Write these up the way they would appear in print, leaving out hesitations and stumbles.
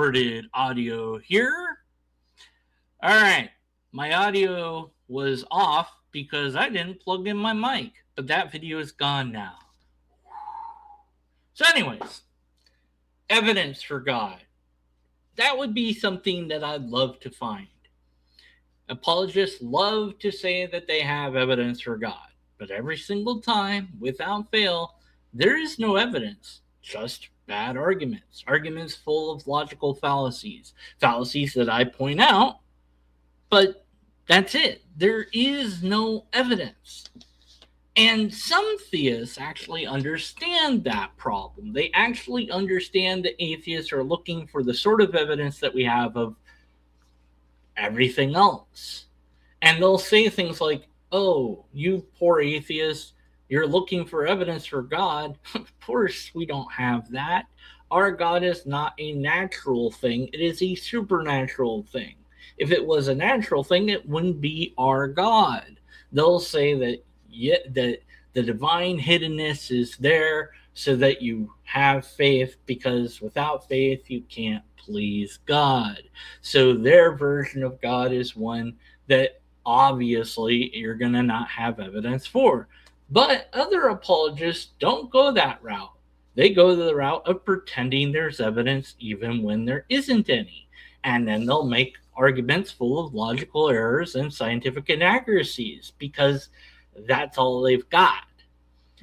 recorded audio here. All right, my audio was off because I didn't plug in my mic, but that video is gone now. So anyways, evidence for God. That would be something that I'd love to find. Apologists love to say that they have evidence for God, but every single time, without fail, there is no evidence, just bad arguments, arguments full of logical fallacies that I point out, but that's it. There is no evidence. And some theists actually understand that problem. They actually understand that atheists are looking for the sort of evidence that we have of everything else. And they'll say things like, oh, you poor atheist, you're looking for evidence for God. Of course, we don't have that. Our God is not a natural thing. It is a supernatural thing. If it was a natural thing, it wouldn't be our God. They'll say that that the divine hiddenness is there so that you have faith, because without faith you can't please God. So their version of God is one that obviously you're going to not have evidence for. But other apologists don't go that route. They go the route of pretending there's evidence even when there isn't any. And then they'll make arguments full of logical errors and scientific inaccuracies because that's all they've got.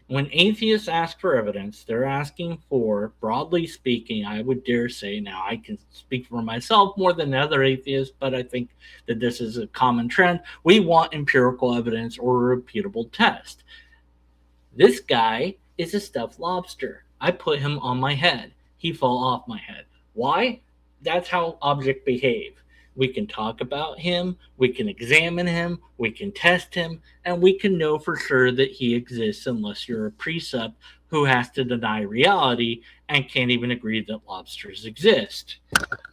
When atheists ask for evidence, they're asking for, broadly speaking, I would dare say, now I can speak for myself more than other atheists, but I think that this is a common trend. We want empirical evidence or a repeatable test. This guy is a stuffed lobster. I put him on my head. He fell off my head. Why? That's how objects behave. We can talk about him, we can examine him, we can test him, and we can know for sure that he exists unless you're a precept who has to deny reality and can't even agree that lobsters exist.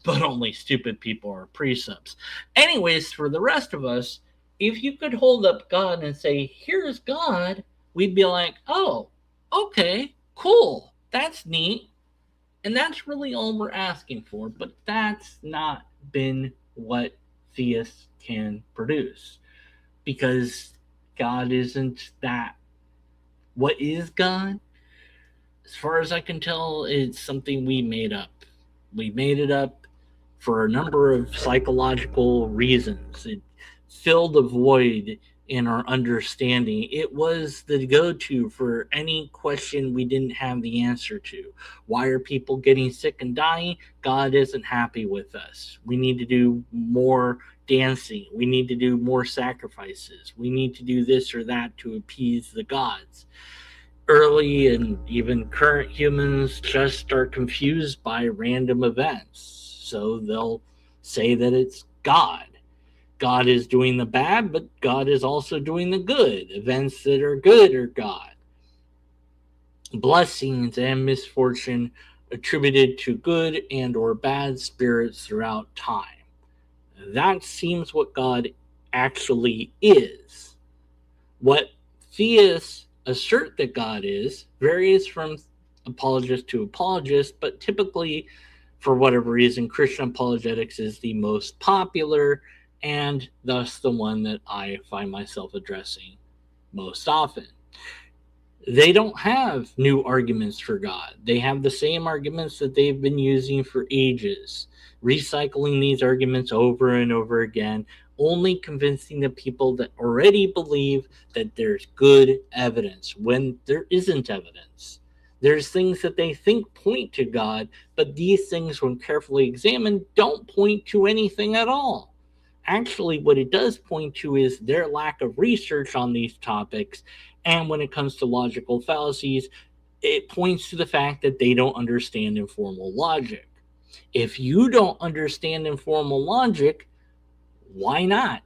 But only stupid people are precepts. Anyways, for the rest of us, if you could hold up God and say, here's God, we'd be like, oh, okay, cool, that's neat. And that's really all we're asking for, but that's not been what theists can produce, because God isn't that. What is God? As far as I can tell, it's something we made up. We made it up for a number of psychological reasons. It filled a void in our understanding. It was the go-to for any question we didn't have the answer to. Why are people getting sick and dying? God isn't happy with us. We need to do more dancing. We need to do more sacrifices. We need to do this or that to appease the gods. Early and even current humans just are confused by random events. So they'll say that it's God. God is doing the bad, but God is also doing the good. Events that are good are God. Blessings and misfortune attributed to good and or bad spirits throughout time. That seems what God actually is. What theists assert that God is varies from apologist to apologist, but typically, for whatever reason, Christian apologetics is the most popular and thus the one that I find myself addressing most often. They don't have new arguments for God. They have the same arguments that they've been using for ages, recycling these arguments over and over again, only convincing the people that already believe that there's good evidence when there isn't evidence. There's things that they think point to God, but these things, when carefully examined, don't point to anything at all. Actually, what it does point to is their lack of research on these topics. And when it comes to logical fallacies, it points to the fact that they don't understand informal logic. If you don't understand informal logic, why not?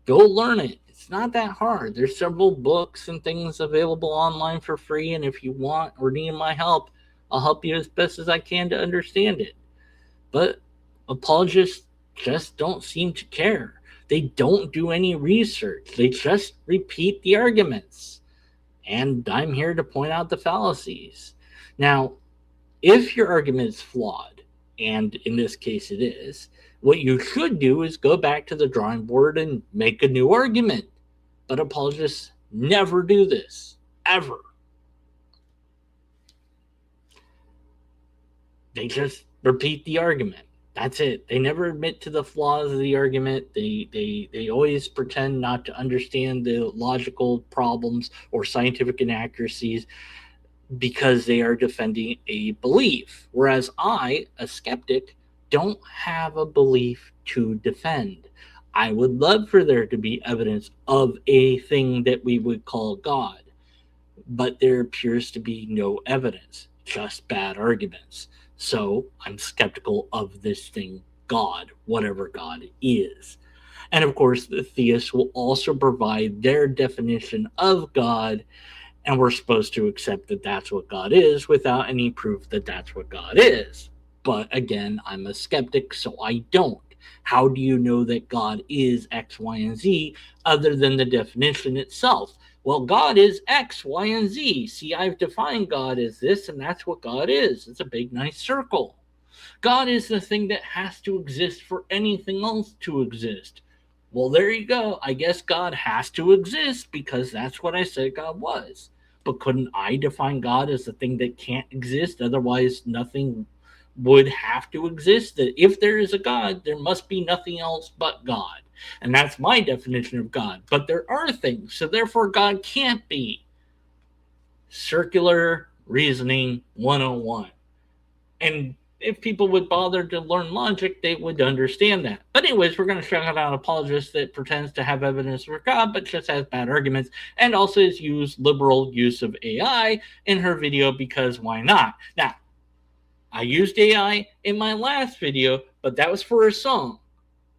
Go learn it. It's not that hard. There's several books and things available online for free. And if you want or need my help, I'll help you as best as I can to understand it. But apologists just don't seem to care. They don't do any research. They just repeat the arguments. And I'm here to point out the fallacies. Now, if your argument is flawed, and in this case it is, what you should do is go back to the drawing board and make a new argument. But apologists never do this, ever. They just repeat the argument. That's it. They never admit to the flaws of the argument. They always pretend not to understand the logical problems or scientific inaccuracies because they are defending a belief. Whereas I, a skeptic, don't have a belief to defend. I would love for there to be evidence of a thing that we would call God, but there appears to be no evidence, just bad arguments. So I'm skeptical of this thing, God, whatever God is. And of course, the theists will also provide their definition of God, and we're supposed to accept that that's what God is without any proof that that's what God is. But again, I'm a skeptic, so I don't. How do you know that God is X, Y, and Z other than the definition itself? Well, God is X, Y, and Z. See, I've defined God as this, and that's what God is. It's a big, nice circle. God is the thing that has to exist for anything else to exist. Well, there you go. I guess God has to exist because that's what I said God was. But couldn't I define God as the thing that can't exist? Otherwise, nothing would have to exist. That if there is a God, there must be nothing else but God. And that's my definition of God. But there are things, so therefore God can't be. Circular reasoning 101. And if people would bother to learn logic, they would understand that. But anyways, we're going to shout out an apologist that pretends to have evidence for God, but just has bad arguments, and also has used liberal use of AI in her video because why not? Now, I used AI in my last video, but that was for a song.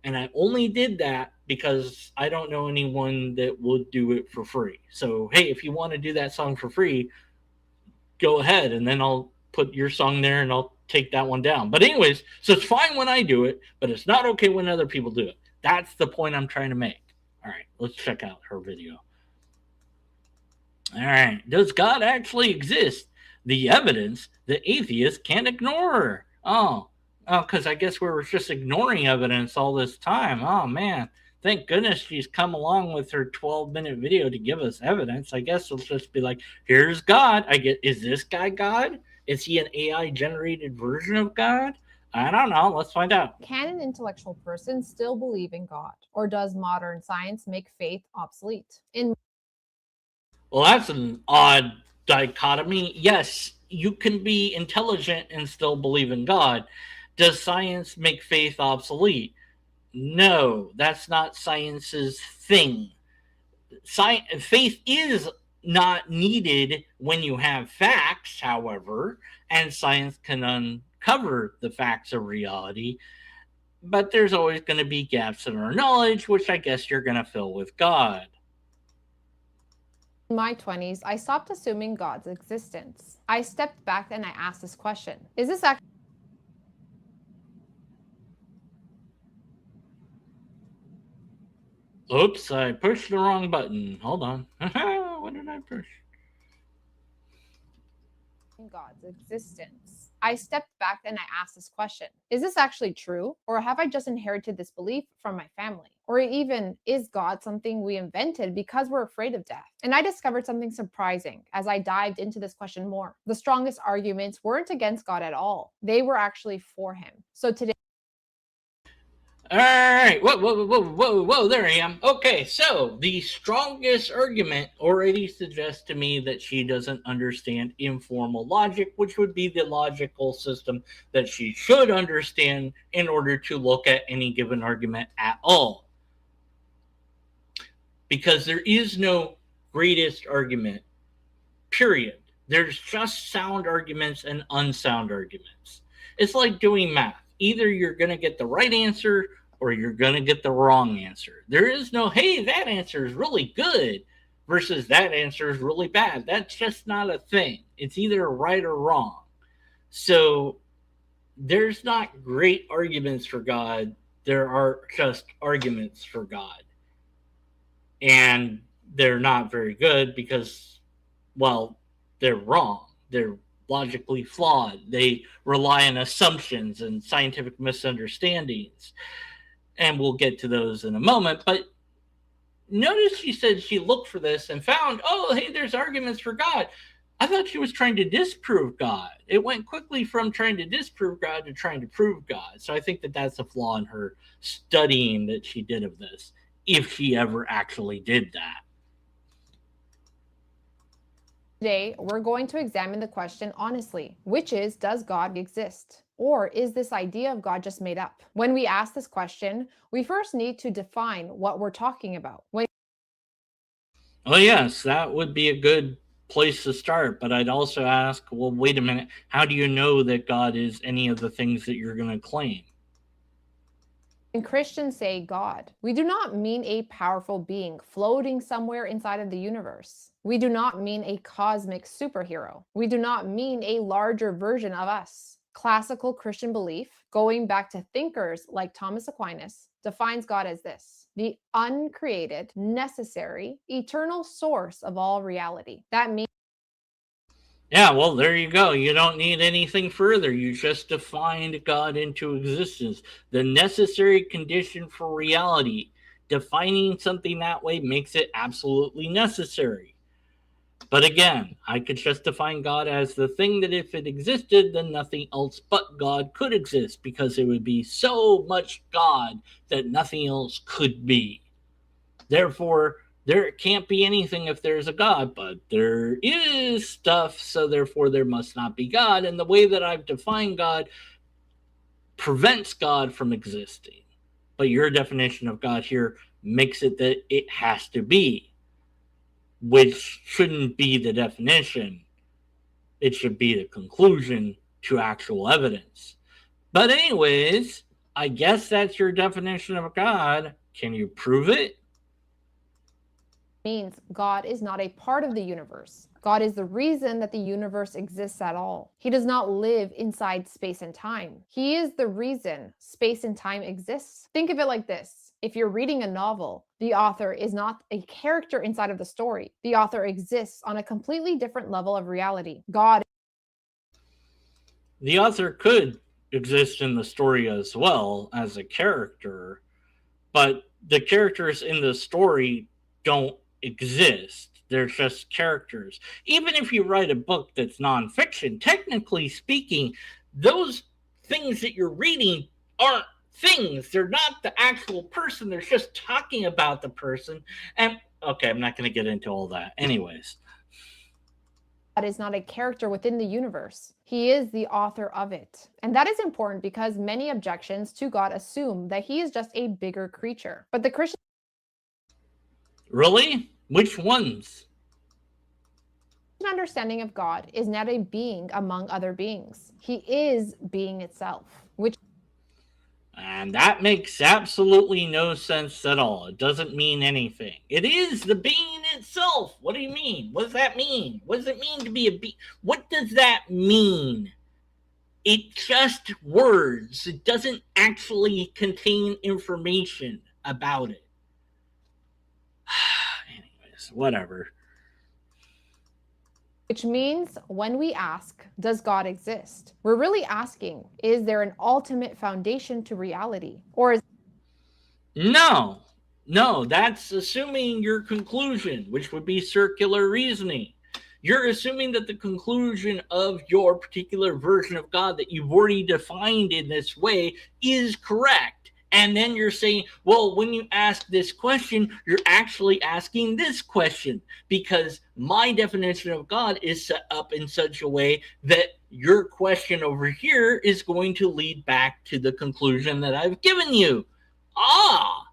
And I only did that because I don't know anyone that would do it for free. So, hey, if you want to do that song for free, go ahead, and then I'll put your song there and I'll take that one down. But anyways, so it's fine when I do it, but it's not okay when other people do it. That's the point I'm trying to make. All right, let's check out her video. All right, does God actually exist? The evidence that atheists can't ignore. Oh, because I guess we were just ignoring evidence all this time. Oh, man. Thank goodness she's come along with her 12-minute video to give us evidence. I guess it'll just be like, here's God. Is this guy God? Is he an AI-generated version of God? I don't know. Let's find out. Can an intellectual person still believe in God? Or does modern science make faith obsolete? Well, that's an odd dichotomy. Yes, you can be intelligent and still believe in God. Does science make faith obsolete? No, that's not science's thing. Faith is not needed when you have facts, however, and science can uncover the facts of reality. But there's always going to be gaps in our knowledge, which I guess you're going to fill with God. In my 20s, I stopped assuming God's existence. I stepped back and I asked this question. Is this actually Oops, I pushed the wrong button. Hold on. What did I push? God's existence? I stepped back and I asked this question. Is this actually true? Or have I just inherited this belief from my family? Or even, is God something we invented because we're afraid of death? And I discovered something surprising as I dived into this question more. The strongest arguments weren't against God at all. They were actually for him. So today, all right, whoa, there I am. Okay, so the strongest argument already suggests to me that she doesn't understand informal logic, which would be the logical system that she should understand in order to look at any given argument at all. Because there is no greatest argument, period. There's just sound arguments and unsound arguments. It's like doing math. Either you're going to get the right answer or you're going to get the wrong answer. There is no, hey, that answer is really good versus that answer is really bad. That's just not a thing. It's either right or wrong. So there's not great arguments for God. There are just arguments for God. And they're not very good because, well, they're wrong. They're logically flawed. They rely on assumptions and scientific misunderstandings. And we'll get to those in a moment. But notice she said she looked for this and found, oh, hey, there's arguments for God. I thought she was trying to disprove God. It went quickly from trying to disprove God to trying to prove God. So I think that that's a flaw in her studying that she did of this, if she ever actually did that. Today, we're going to examine the question honestly, which is, does God exist? Or is this idea of God just made up? When we ask this question, we first need to define what we're talking about. Oh, yes, that would be a good place to start. But I'd also ask, well, wait a minute. How do you know that God is any of the things that you're going to claim? When Christians say God, we do not mean a powerful being floating somewhere inside of the universe. We do not mean a cosmic superhero. We do not mean a larger version of us. Classical Christian belief, going back to thinkers like Thomas Aquinas, defines God as this: the uncreated, necessary, eternal source of all reality. That means Yeah, well, there you go. You don't need anything further. You just defined God into existence. The necessary condition for reality. Defining something that way makes it absolutely necessary. But again, I could just define God as the thing that if it existed, then nothing else but God could exist, because it would be so much God that nothing else could be. Therefore, there can't be anything if there's a God, but there is stuff, so therefore there must not be God. And the way that I've defined God prevents God from existing. But your definition of God here makes it that it has to be, which shouldn't be the definition. It should be the conclusion to actual evidence. But anyways, I guess that's your definition of God. Can you prove it? means God is not a part of the universe. God is the reason that the universe exists at all. He does not live inside space and time. He is the reason space and time exists. Think of it like this. If you're reading a novel, the author is not a character inside of the story. The author exists on a completely different level of reality. The author could exist in the story as well as a character, but the characters in the story don't exist. They're just characters. Even if you write a book that's nonfiction, technically speaking, those things that you're reading aren't things. They're not the actual person. They're just talking about the person. And okay, I'm not going to get into all that. Anyways. God is not a character within the universe. He is the author of it. And that is important because many objections to God assume that he is just a bigger creature. But the Christian Really? Which ones? understanding of God is not a being among other beings. He is being itself, which And that makes absolutely no sense at all. It doesn't mean anything. It is the being itself. What do you mean? What does that mean? What does it mean to be a being? What does that mean? It's just words. It doesn't actually contain information about it. Anyways, whatever. which means when we ask, does God exist? We're really asking, is there an ultimate foundation to reality? Or is No, that's assuming your conclusion, which would be circular reasoning. You're assuming that the conclusion of your particular version of God that you've already defined in this way is correct. And then you're saying, well, when you ask this question, you're actually asking this question, because my definition of God is set up in such a way that your question over here is going to lead back to the conclusion that I've given you. I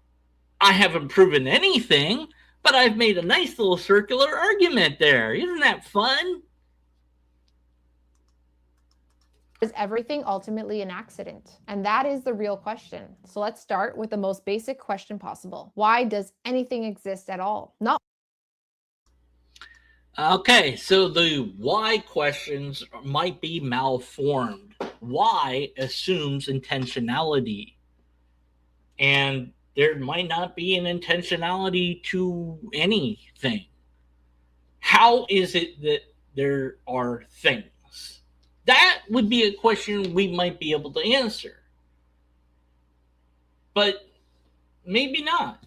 haven't proven anything, but I've made a nice little circular argument there. Isn't that fun? is everything ultimately an accident? And that is the real question. So let's start with the most basic question possible. Why does anything exist at all? Not Okay, so the why questions might be malformed. Why assumes intentionality. And there might not be an intentionality to anything. How is it that there are things? would be a question we might be able to answer. But maybe not.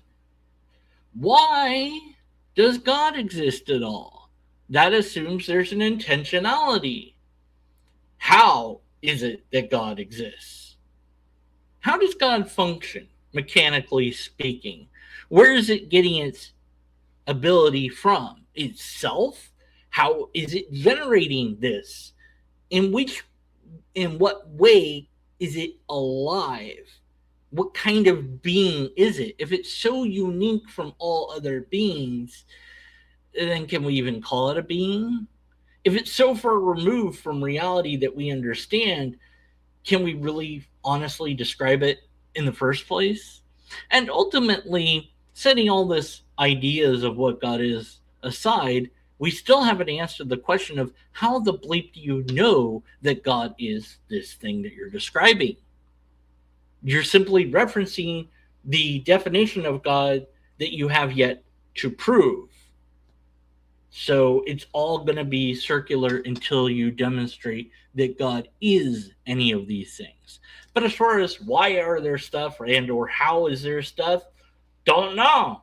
Why does God exist at all? That assumes there's an intentionality. How is it that God exists? How does God function, mechanically speaking? Where is it getting its ability from? Itself? How is it generating this? In what way is it alive? What kind of being is it? If it's so unique from all other beings, then can we even call it a being? If it's so far removed from reality that we understand, can we really honestly describe it in the first place? And ultimately, setting all this ideas of what God is aside, we still haven't answered the question of how the bleep do you know that God is this thing that you're describing? You're simply referencing the definition of God that you have yet to prove. So it's all going to be circular until you demonstrate that God is any of these things. But as far as why are there stuff and or how is there stuff, don't know.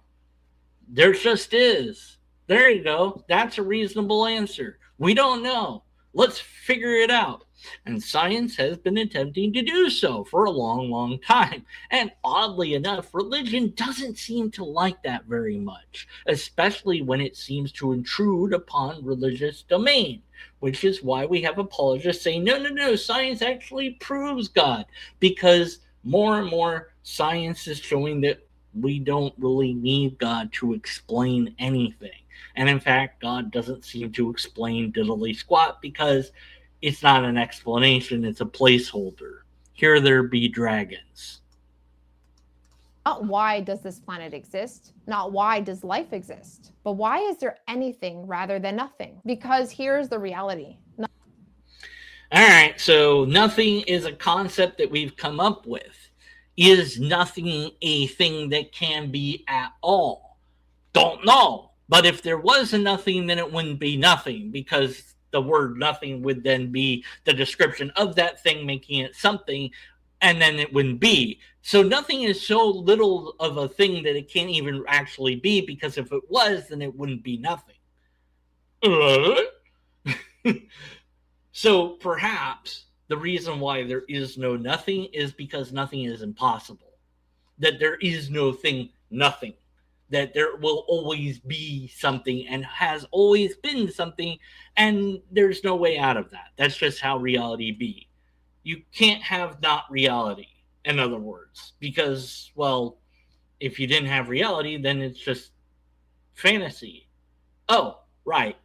There just is. There you go. That's a reasonable answer. We don't know. Let's figure it out. And science has been attempting to do so for a long, long time. And oddly enough, religion doesn't seem to like that very much, especially when it seems to intrude upon religious domain, which is why we have apologists saying, no, science actually proves God, because more and more science is showing that we don't really need God to explain anything. And in fact, God doesn't seem to explain diddly squat because it's not an explanation, it's a placeholder. Here there be dragons. Not why does this planet exist? Not why does life exist? But why is there anything rather than nothing? Because here's the reality. All right, so nothing is a concept that we've come up with. Is nothing a thing that can be at all? Don't know. But if there was a nothing, then it wouldn't be nothing, because the word nothing would then be the description of that thing, making it something, and then it wouldn't be. So nothing is so little of a thing that it can't even actually be, because if it was, then it wouldn't be nothing. So perhaps the reason why there is no nothing is because nothing is impossible. That there is no thing, nothing. That there will always be something and has always been something, and there's no way out of that. That's just how reality be. You can't have not reality, in other words, because, well, if you didn't have reality, then it's just fantasy. Oh, right.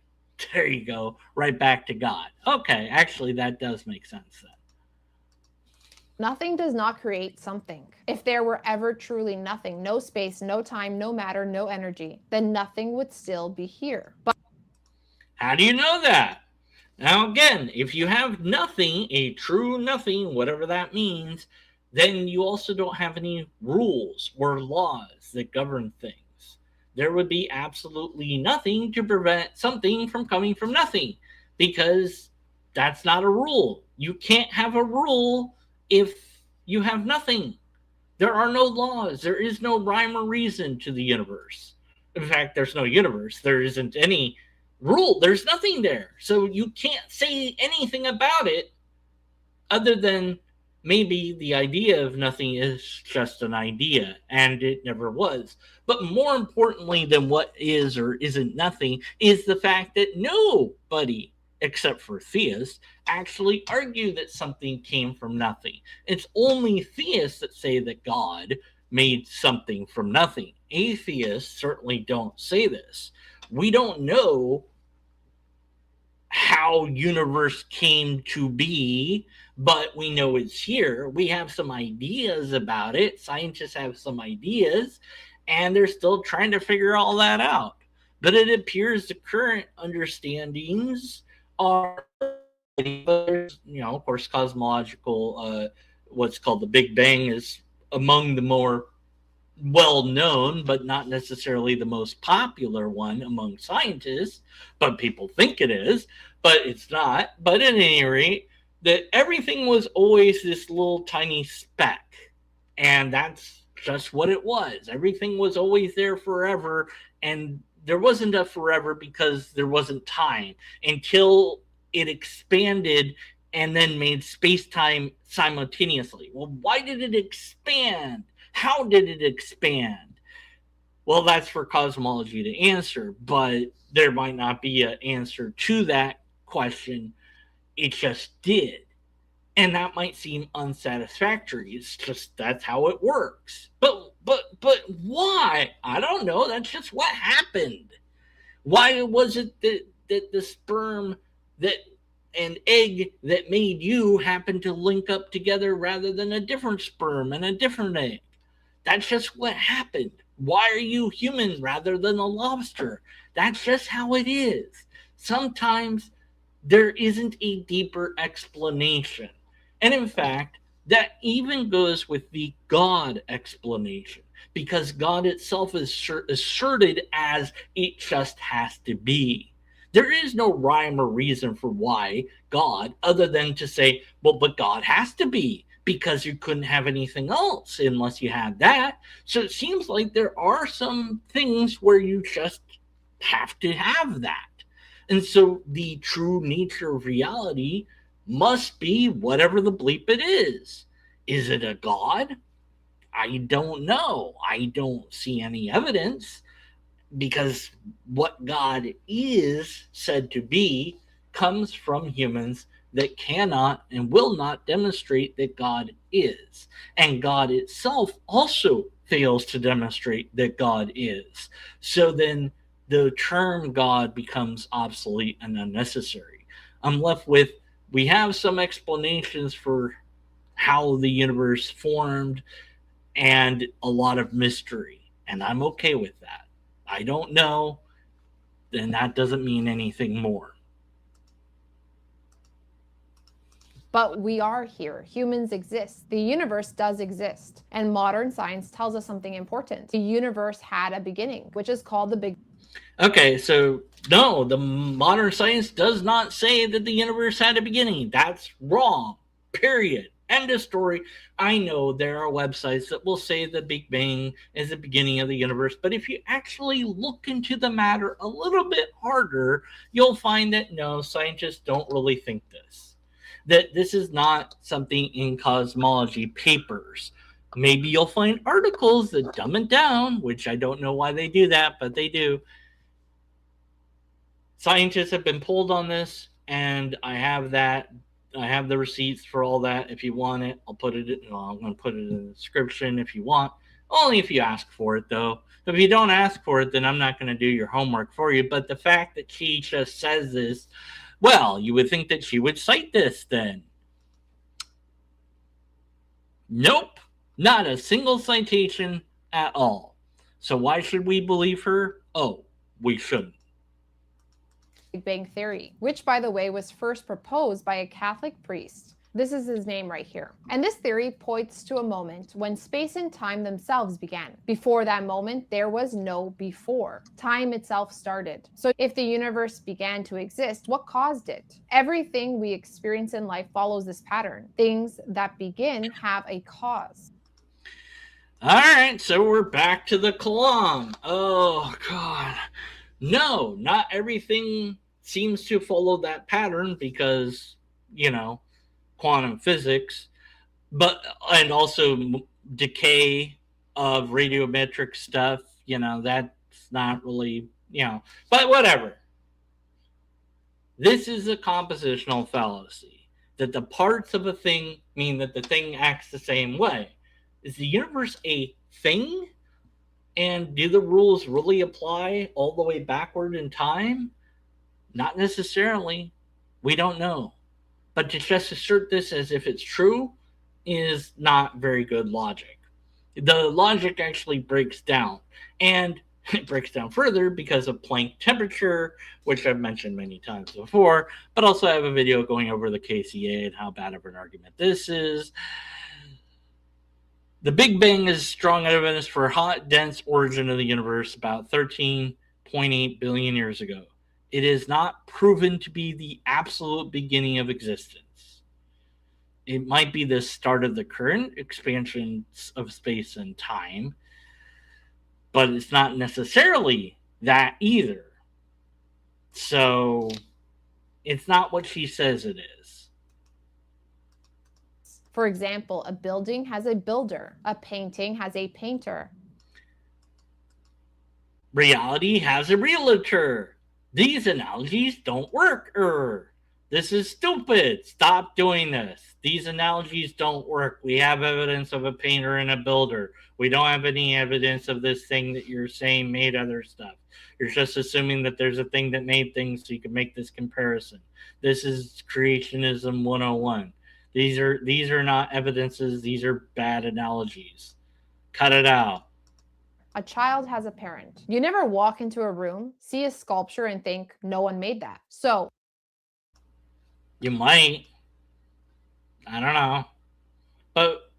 There you go. Right back to God. Okay, actually, that does make sense then. Nothing does not create something. If there were ever truly nothing, no space, no time, no matter, no energy, then nothing would still be here. But how do you know that? Now, again, if you have nothing, a true nothing, whatever that means, then you also don't have any rules or laws that govern things. There would be absolutely nothing to prevent something from coming from nothing, because that's not a rule. You can't have a rule if you have nothing. There are no laws. There is no rhyme or reason to the universe. In fact, there's no universe. There isn't any rule. There's nothing there. So you can't say anything about it other than maybe the idea of nothing is just an idea, and it never was. But more importantly than what is or isn't nothing is the fact that nobody, except for theists, actually argue that something came from nothing. It's only theists that say that God made something from nothing. Atheists certainly don't say this. We don't know how universe came to be, but we know it's here. We have some ideas about it. Scientists have some ideas, and they're still trying to figure all that out. But it appears the current understandings are, of course, cosmological, what's called the Big Bang is among the more well-known, but not necessarily the most popular one among scientists, but people think it is, but it's not. But at any rate, that everything was always this little tiny speck. And that's just what it was. Everything was always there forever. And there wasn't a forever because there wasn't time until it expanded and then made space time simultaneously. Well, why did it expand? How did it expand? Well, that's for cosmology to answer, but there might not be an answer to that question. It just did. And that might seem unsatisfactory. It's just that's how it works. But why? I don't know. That's just what happened. Why was it that the sperm that and egg that made you happen to link up together rather than a different sperm and a different egg? That's just what happened. Why are you human rather than a lobster? That's just how it is. Sometimes there isn't a deeper explanation. And in fact, that even goes with the God explanation, because God itself is asserted as it just has to be. There is no rhyme or reason for why God, other than to say, well, but God has to be, because you couldn't have anything else unless you had that. So it seems like there are some things where you just have to have that. And so the true nature of reality must be whatever the bleep it is. Is it a God? I don't know. I don't see any evidence, because what God is said to be comes from humans that cannot and will not demonstrate that God is. And God itself also fails to demonstrate that God is. So then the term God becomes obsolete and unnecessary. I'm left with, we have some explanations for how the universe formed and a lot of mystery. And I'm okay with that. I don't know, then that doesn't mean anything more. But we are here. Humans exist. The universe does exist. And modern science tells us something important. The universe had a beginning, which is called the Big Okay, so no, the modern science does not say that the universe had a beginning. That's wrong. Period. End of story. I know there are websites that will say the Big Bang is the beginning of the universe, but if you actually look into the matter a little bit harder, you'll find that no, scientists don't really think this. That this is not something in cosmology papers. Maybe you'll find articles that dumb it down, which I don't know why they do that, but they do. Scientists have been pulled on this, and I have that. I have the receipts for all that. If you want it, I'll put it. I'm going to put it in the description if you want. Only if you ask for it, though. If you don't ask for it, then I'm not going to do your homework for you. But the fact that she just says this, well, you would think that she would cite this then. Nope, not a single citation at all. So why should we believe her? Oh, we shouldn't. Bang Theory, which, by the way, was first proposed by a Catholic priest. This is his name right here. And this theory points to a moment when space and time themselves began. Before that moment, there was no before. Time itself started. So if the universe began to exist, what caused it? Everything we experience in life follows this pattern. Things that begin have a cause. All right, so we're back to the Kalam. Oh, God. No, not everything seems to follow that pattern because, quantum physics, and also decay of radiometric stuff, that's not really, but whatever. This is a compositional fallacy, that the parts of a thing mean that the thing acts the same way. Is the universe a thing? And do the rules really apply all the way backward in time? Not necessarily. We don't know. But to just assert this as if it's true is not very good logic. The logic actually breaks down. And it breaks down further because of Planck temperature, which I've mentioned many times before. But also I have a video going over the KCA and how bad of an argument this is. The Big Bang is strong evidence for a hot, dense origin of the universe about 13.8 billion years ago. It is not proven to be the absolute beginning of existence. It might be the start of the current expansions of space and time, but it's not necessarily that either. So it's not what she says it is. For example, a building has a builder, a painting has a painter. Reality has a realtor. These analogies don't work. This is stupid. Stop doing this. These analogies don't work. We have evidence of a painter and a builder. We don't have any evidence of this thing that you're saying made other stuff. You're just assuming that there's a thing that made things so you can make this comparison. This is creationism 101. These are not evidences. These are bad analogies. Cut it out. A child has a parent. You never walk into a room, see a sculpture, and think, no one made that. So, you might. I don't know. But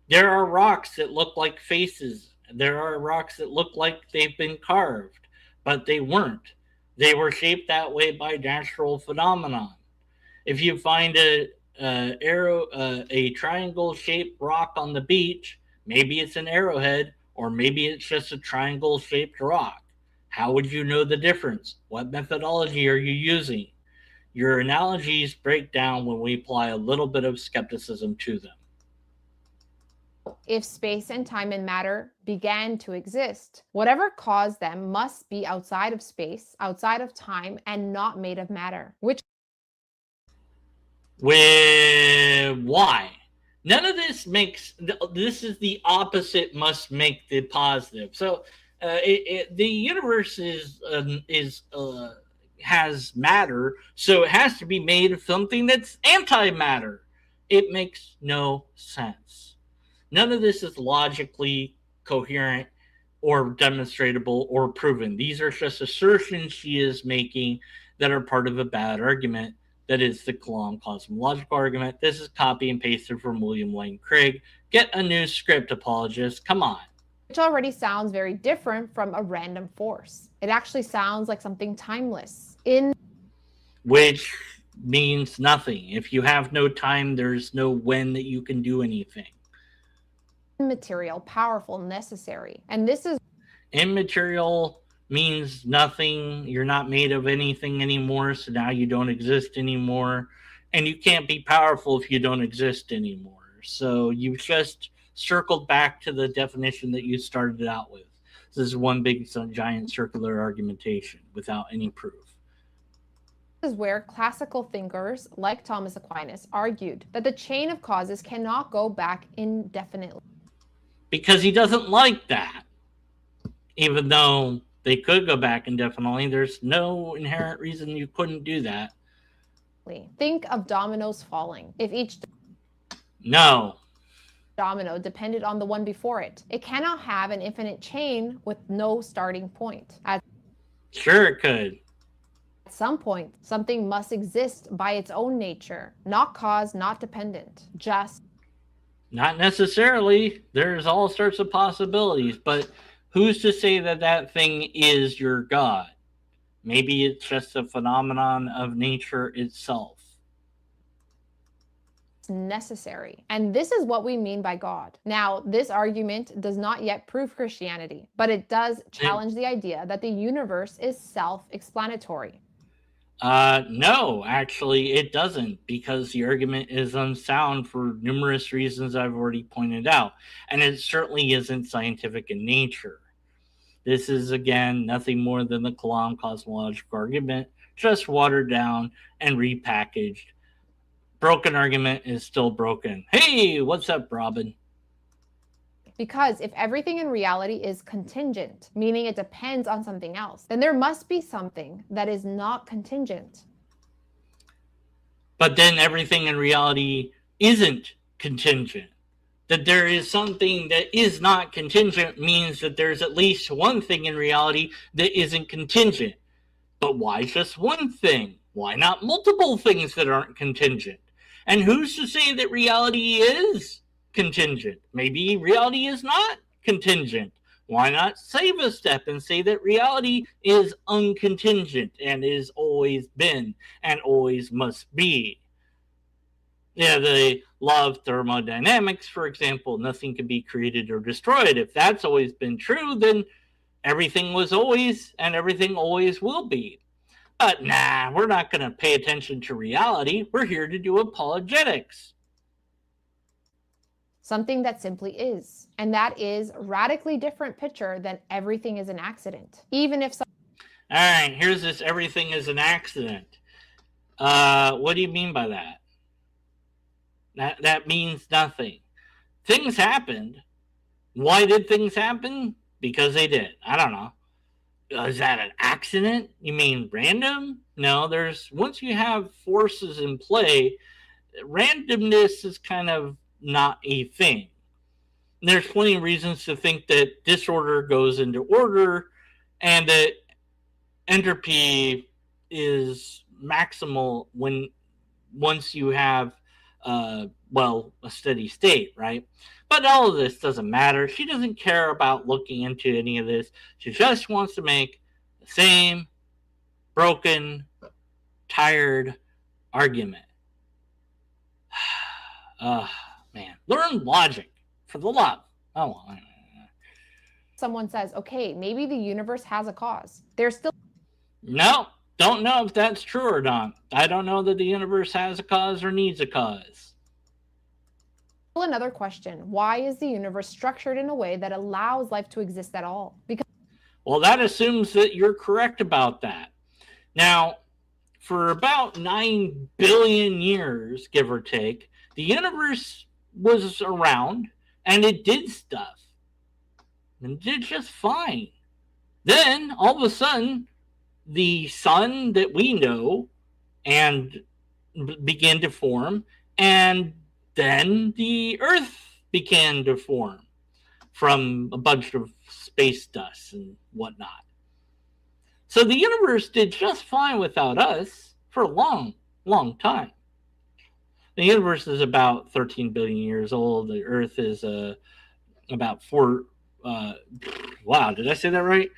there are rocks that look like faces. There are rocks that look like they've been carved, but they weren't. They were shaped that way by natural phenomenon. If you find a triangle-shaped rock on the beach, maybe it's an arrowhead, or maybe it's just a triangle-shaped rock. How would you know the difference? What methodology are you using? Your analogies break down when we apply a little bit of skepticism to them. if space and time and matter began to exist, whatever caused them must be outside of space, outside of time, and not made of matter. Why? None of this makes. This is the opposite. Must make the positive. So the universe has matter, so it has to be made of something that's antimatter. It makes no sense. None of this is logically coherent or demonstratable or proven. These are just assertions she is making that are part of a bad argument. That is the Kalam cosmological argument. This is copy and pasted from William Lane Craig. Get a new script, apologist. Come on. Which already sounds very different from a random force. It actually sounds like something timeless. Which means nothing. If you have no time, there's no when that you can do anything. Immaterial, powerful, necessary. And this is immaterial means nothing. You're not made of anything anymore, so now you don't exist anymore. And you can't be powerful if you don't exist anymore. So you've just circled back to the definition that you started out with. This is one big giant circular argumentation without any proof. This is where classical thinkers like Thomas Aquinas argued that the chain of causes cannot go back indefinitely. Because he doesn't like that. Even though they could go back indefinitely, there's no inherent reason you couldn't do that. Think of dominoes falling. If each domino depended on the one before it, it cannot have an infinite chain with no starting point. Sure it could. At some point, something must exist by its own nature, not cause, not dependent, just. Not necessarily. There's all sorts of possibilities, but who's to say that that thing is your God? Maybe it's just a phenomenon of nature itself. Necessary. And this is what we mean by God. Now, this argument does not yet prove Christianity, but it does challenge the idea that the universe is self-explanatory. No, actually it doesn't, because the argument is unsound for numerous reasons I've already pointed out, and it certainly isn't scientific in nature. This is, again, nothing more than the Kalam cosmological argument, just watered down and repackaged. Broken argument is still broken. Hey, what's up, Robin? Because if everything in reality is contingent, meaning it depends on something else, then there must be something that is not contingent. But then everything in reality isn't contingent. That there is something that is not contingent means that there's at least one thing in reality that isn't contingent. But why just one thing? Why not multiple things that aren't contingent? And who's to say that reality is contingent? Maybe reality is not contingent. Why not save a step and say that reality is uncontingent and is always been and always must be? Yeah, the law of thermodynamics, for example, nothing can be created or destroyed. If that's always been true, then everything was always and everything always will be. But nah, we're not going to pay attention to reality. We're here to do apologetics. Something that simply is. And that is a radically different picture than everything is an accident. Even if all right, here's this everything is an accident. What do you mean by that? That means nothing. Things happened. Why did things happen? Because they did. I don't know. Is that an accident? You mean random? No, there's once you have forces in play, randomness is kind of not a thing. There's plenty of reasons to think that disorder goes into order and that entropy is maximal when once you have a steady state, right? But all of this doesn't matter. She doesn't care about looking into any of this. She just wants to make the same broken, tired argument. Man, learn logic for the love. Oh, someone says, okay, maybe the universe has a cause, there's still no, don't know if that's true or not. I don't know that the universe has a cause or needs a cause. Another question. Why is the universe structured in a way that allows life to exist at all? Because well, that assumes that you're correct about that. Now, for about 9 billion years, give or take, the universe was around and it did stuff. And it did just fine. Then, all of a sudden, the sun that we know and began to form, and then the Earth began to form from a bunch of space dust and whatnot. So the universe did just fine without us for a long, long time. The universe is about 13 billion years old. The Earth is about 4. Wow, did I say that right?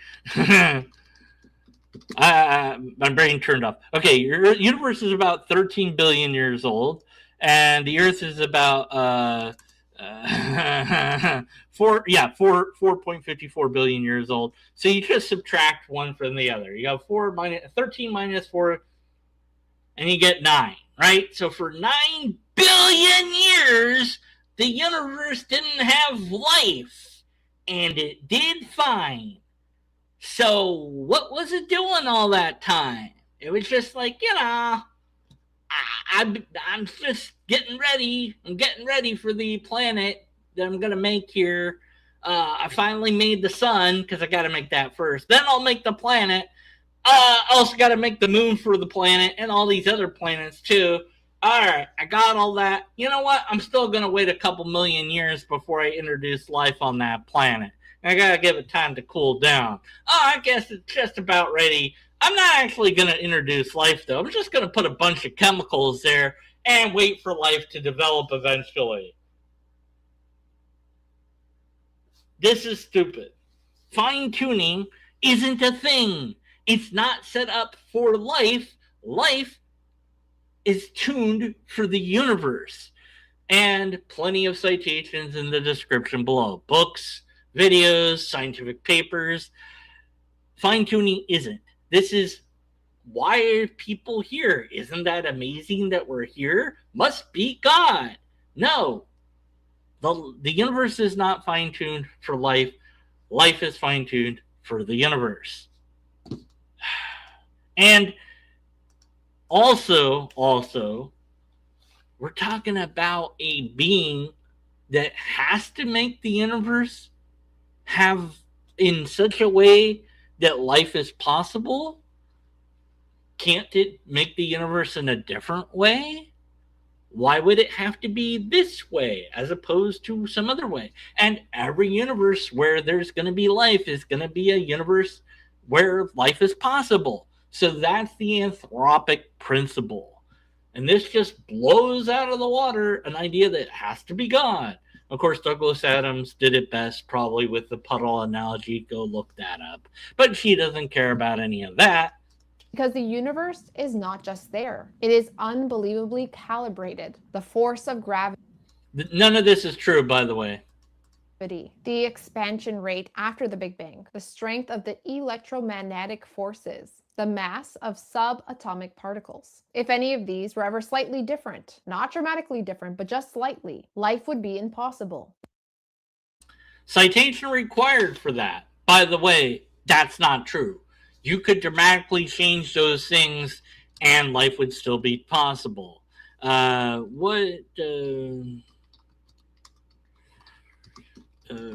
My brain turned off. Okay, your universe is about 13 billion years old, and the Earth is about 4.54 billion years old. So you just subtract one from the other. You have 13 minus 4, and you get 9, right? So for 9 billion years, the universe didn't have life, and it did fine. So what was it doing all that time? It was just like, I'm just getting ready. I'm getting ready for the planet that I'm going to make here. I finally made the sun because I got to make that first. Then I'll make the planet. I also got to make the moon for the planet and all these other planets too. All right, I got all that. You know what? I'm still going to wait a couple million years before I introduce life on that planet. I got to give it time to cool down. Oh, I guess it's just about ready. I'm not actually going to introduce life, though. I'm just going to put a bunch of chemicals there and wait for life to develop eventually. This is stupid. Fine-tuning isn't a thing. It's not set up for life. Life is tuned for the universe. And plenty of citations in the description below. Books, videos, scientific papers. Fine-tuning isn't. This is why are people here? Isn't that amazing that we're here? Must be God. No. The universe is not fine-tuned for life. Life is fine-tuned for the universe. And also, we're talking about a being that has to make the universe have in such a way that life is possible. Can't it make the universe in a different way? Why would it have to be this way as opposed to some other way? And every universe where there's going to be life is going to be a universe where life is possible. So that's the anthropic principle. And this just blows out of the water an idea that it has to be God. Of course, Douglas Adams did it best, probably with the puddle analogy. Go look that up. But she doesn't care about any of that. Because the universe is not just there, it is unbelievably calibrated. The force of gravity, None of this is true, by the way. the expansion rate after the Big Bang, the strength of the electromagnetic forces, the mass of subatomic particles. If any of these were ever slightly different, not dramatically different, but just slightly, life would be impossible. Citation required for that. By the way, that's not true. You could dramatically change those things and life would still be possible.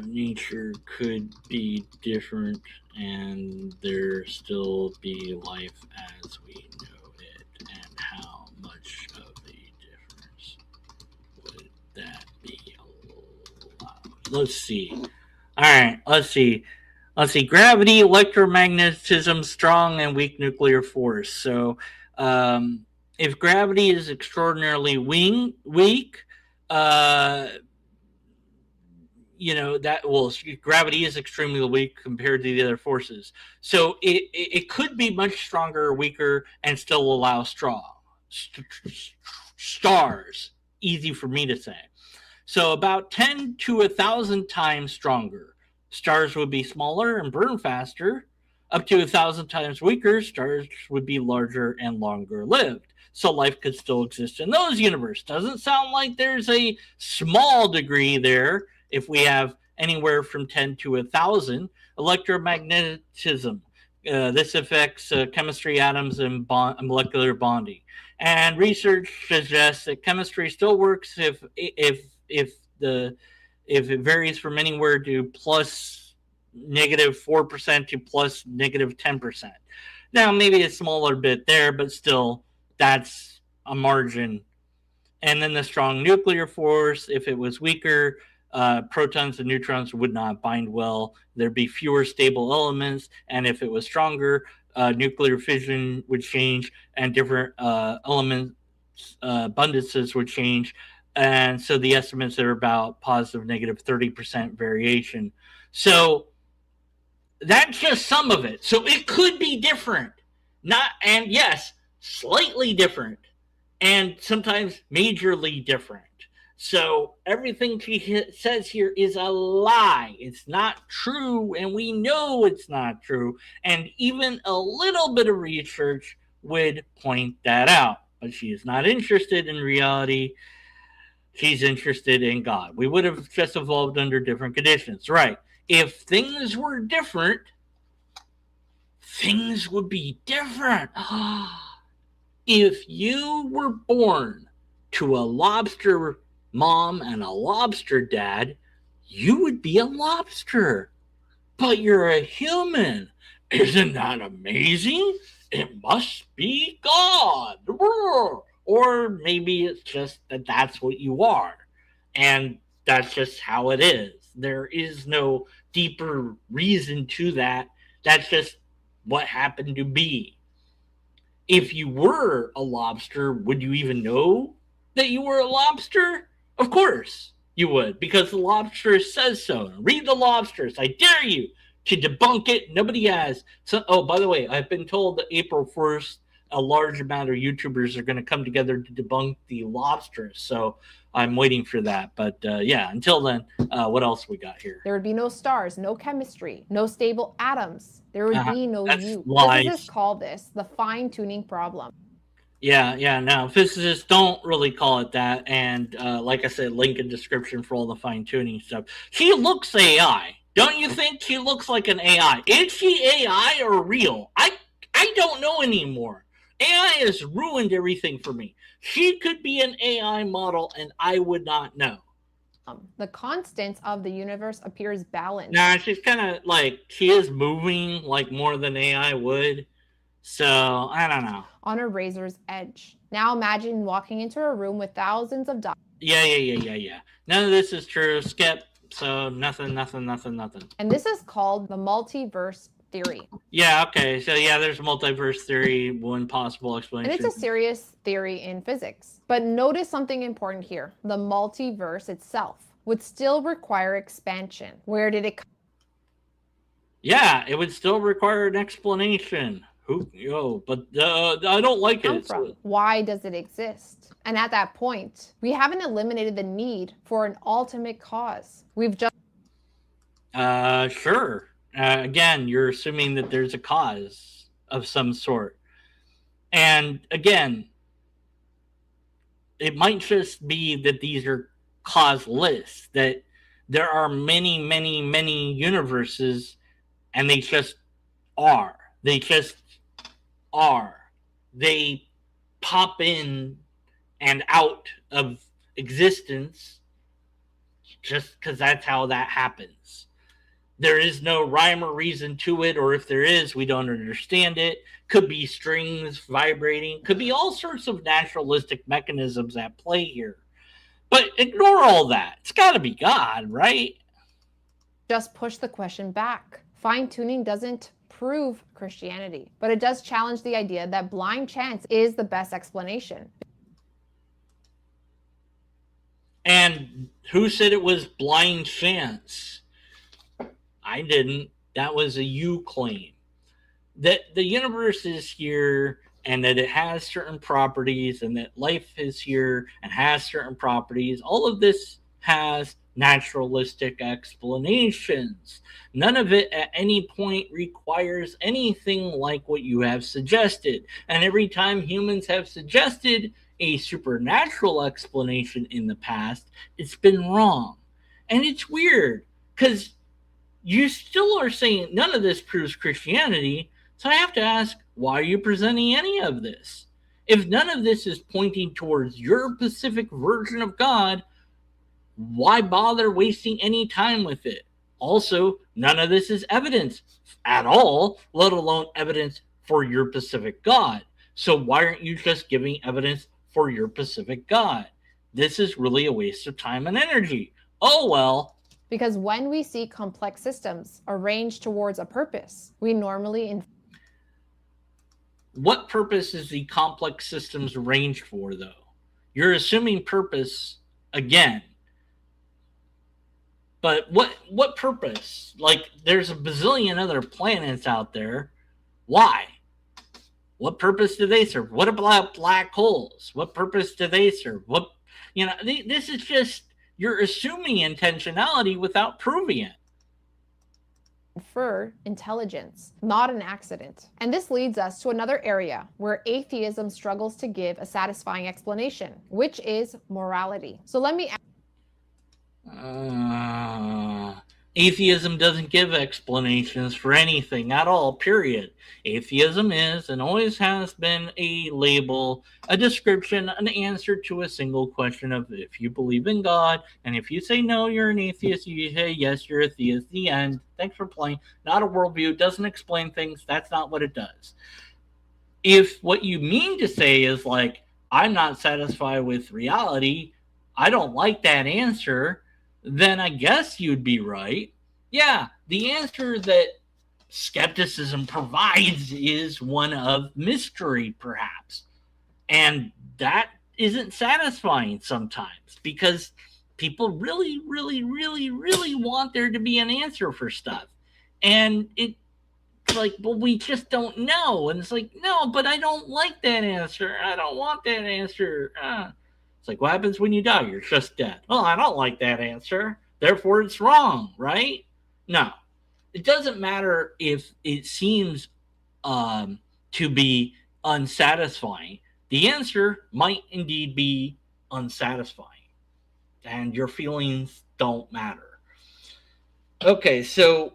Nature could be different and there still be life as we know it, and how much of a difference would that be allowed? Let's see. All right, let's see. Gravity, electromagnetism, strong and weak nuclear force. So, if gravity is extraordinarily weak, uh, gravity is extremely weak compared to the other forces. So it could be much stronger or weaker and still allow stars. Easy for me to say. So about 10 to 1,000 times stronger. Stars would be smaller and burn faster. Up to 1,000 times weaker, stars would be larger and longer lived. So life could still exist in those universes. Doesn't sound like there's a small degree there if we have anywhere from 10 to 1,000. Electromagnetism. This affects chemistry, atoms, and molecular bonding. And research suggests that chemistry still works if it varies from anywhere to plus -4% to plus -10%. Now maybe a smaller bit there, but still that's a margin. And then the strong nuclear force, if it was weaker, protons and neutrons would not bind well. There'd be fewer stable elements, and if it was stronger, nuclear fission would change, and different element abundances would change. And so the estimates are about positive -30% variation. So that's just some of it. So it could be different. And yes, slightly different. And sometimes majorly different. So everything she says here is a lie. It's not true, and we know it's not true. And even a little bit of research would point that out. But she is not interested in reality. She's interested in God. We would have just evolved under different conditions. Right. If things were different, things would be different. If you were born to a lobster mom and a lobster dad, you would be a lobster. But you're a human. Isn't that amazing? It must be God. Or maybe it's just that that's what you are. And that's just how it is. There is no deeper reason to that. That's just what happened to be. If you were a lobster, would you even know that you were a lobster? Of course you would, because the lobster says so. Read the lobsters. I dare you to debunk it. Nobody has. So, oh, by the way, I've been told that April 1st, a large amount of YouTubers are going to come together to debunk the lobsters. So I'm waiting for that. But yeah, until then, what else we got here? There would be no stars, no chemistry, no stable atoms. There would be no you. Lies. Physicists call this the fine-tuning problem. Yeah, no, physicists don't really call it that. And like I said, link in description for all the fine-tuning stuff. She looks AI. Don't you think she looks like an AI? Is she AI or real? I don't know anymore. AI has ruined everything for me. She could be an AI model and I would not know. The constants of the universe appears balanced. Nah, she's kind of like, she is moving like more than AI would. So, I don't know. On a razor's edge. Now imagine walking into a room with thousands of dots. Yeah. None of this is true. Skip. So, nothing. And this is called the multiverse theory. Yeah, okay. So, yeah, there's multiverse theory, one possible explanation. And it's a serious theory in physics. But notice something important here. The multiverse itself would still require expansion. Where did it come? Yeah, it would still require an explanation. But I don't like Come it. from? Why does it exist? And at that point, we haven't eliminated the need for an ultimate cause. We've just Sure. Again, you're assuming that there's a cause of some sort. And again, it might just be that these are causeless, that there are many, many, many universes, and they just are. They just are. They pop in and out of existence just because that's how that happens. There is no rhyme or reason to it, or if there is, we don't understand it. Could be strings vibrating, could be all sorts of naturalistic mechanisms at play here. But ignore all that. It's got to be God, right? just push the question back. Fine tuning doesn't prove Christianity, but it does challenge the idea that blind chance is the best explanation. And who said it was blind chance? I didn't. That was a you claim. That the universe is here and that it has certain properties and that life is here and has certain properties. All of this has naturalistic explanations. None of it at any point requires anything like what you have suggested. And every time humans have suggested a supernatural explanation in the past, it's been wrong. And it's weird because you still are saying none of this proves Christianity. So I have to ask, why are you presenting any of this? If none of this is pointing towards your specific version of God, why bother wasting any time with it? Also, none of this is evidence at all, let alone evidence for your specific God. So why aren't you just giving evidence for your specific God? This is really a waste of time and energy. Oh well. Because when we see complex systems arranged towards a purpose, we normally what purpose is the complex systems arranged for, though? You're assuming purpose again. But what purpose? Like, there's a bazillion other planets out there. Why? What purpose do they serve? What about black holes? What purpose do they serve? This is just, you're assuming intentionality without proving it. infer intelligence, not an accident. And this leads us to another area where atheism struggles to give a satisfying explanation, which is morality. So let me Atheism doesn't give explanations for anything at all, period. Atheism is and always has been a label, a description, an answer to a single question of if you believe in God, and if you say no, you're an atheist, you say yes, you're a theist, the end. Thanks for playing. Not a worldview, doesn't explain things, that's not what it does. If what you mean to say is like, I'm not satisfied with reality, I don't like that answer, then I guess you'd be right. Yeah, the answer that skepticism provides is one of mystery, perhaps. And that isn't satisfying sometimes because people really, really, really, really want there to be an answer for stuff. And it's like, well, we just don't know. And it's like, no, but I don't like that answer. I don't want that answer. It's like, what happens when you die? You're just dead. Well, I don't like that answer. Therefore, it's wrong, right? No. It doesn't matter if it seems to be unsatisfying. The answer might indeed be unsatisfying. And your feelings don't matter. Okay, so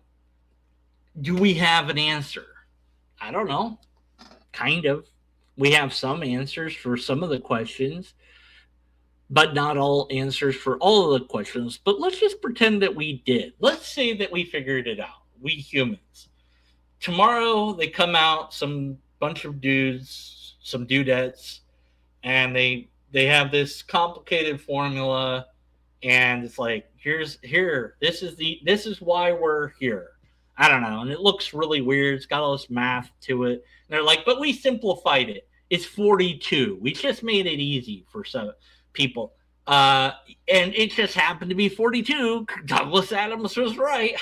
do we have an answer? I don't know. Kind of. We have some answers for some of the questions, but not all answers for all of the questions. But let's just pretend that we did. Let's say that we figured it out, we humans. Tomorrow they come out, some bunch of dudes, some dudettes, and they have this complicated formula, and it's like, this is why we're here. I don't know, and it looks really weird. It's got all this math to it. And they're like, but we simplified it. It's 42. We just made it easy for some people. And it just happened to be 42. Douglas Adams was right.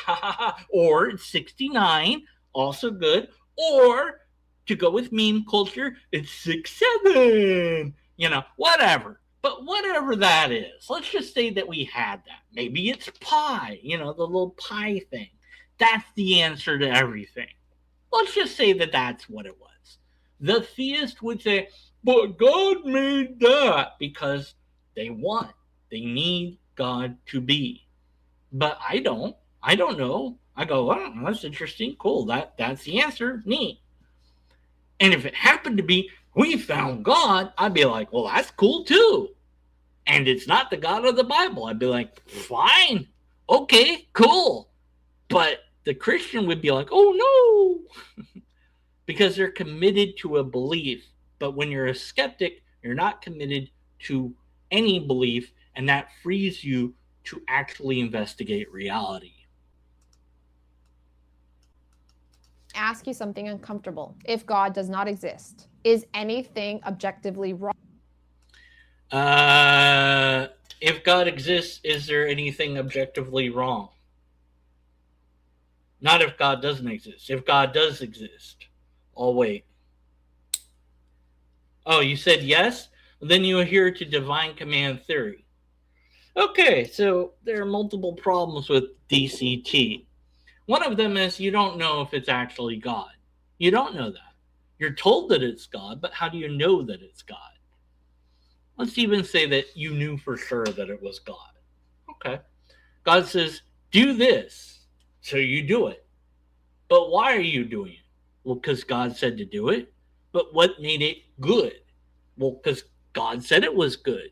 Or it's 69, also good. Or To go with meme culture, it's 6-7. Whatever. But whatever that is, let's just say that we had that. Maybe it's pi, the little pi thing. That's the answer to everything. Let's just say that that's what it was. The theist would say, but God made that because they want, they need God to be. But I don't. I don't know. I go, oh, that's interesting. Cool. That's the answer. Neat. And if it happened to be, we found God, I'd be like, well, that's cool too. And it's not the God of the Bible. I'd be like, fine. Okay, cool. But the Christian would be like, oh no. Because they're committed to a belief. But when you're a skeptic, you're not committed to any belief, and that frees you to actually investigate reality. Ask you something uncomfortable. If God does not exist, is anything objectively wrong? If God exists, is there anything objectively wrong? Not if God doesn't exist. If God does exist. Oh, wait. Oh, you said yes? Then you adhere to divine command theory. Okay, so there are multiple problems with DCT. One of them is you don't know if it's actually God. You don't know that. You're told that it's God, but how do you know that it's God? Let's even say that you knew for sure that it was God. Okay. God says, do this. So you do it. But why are you doing it? Well, because God said to do it. But what made it good? Well, because God said it was good.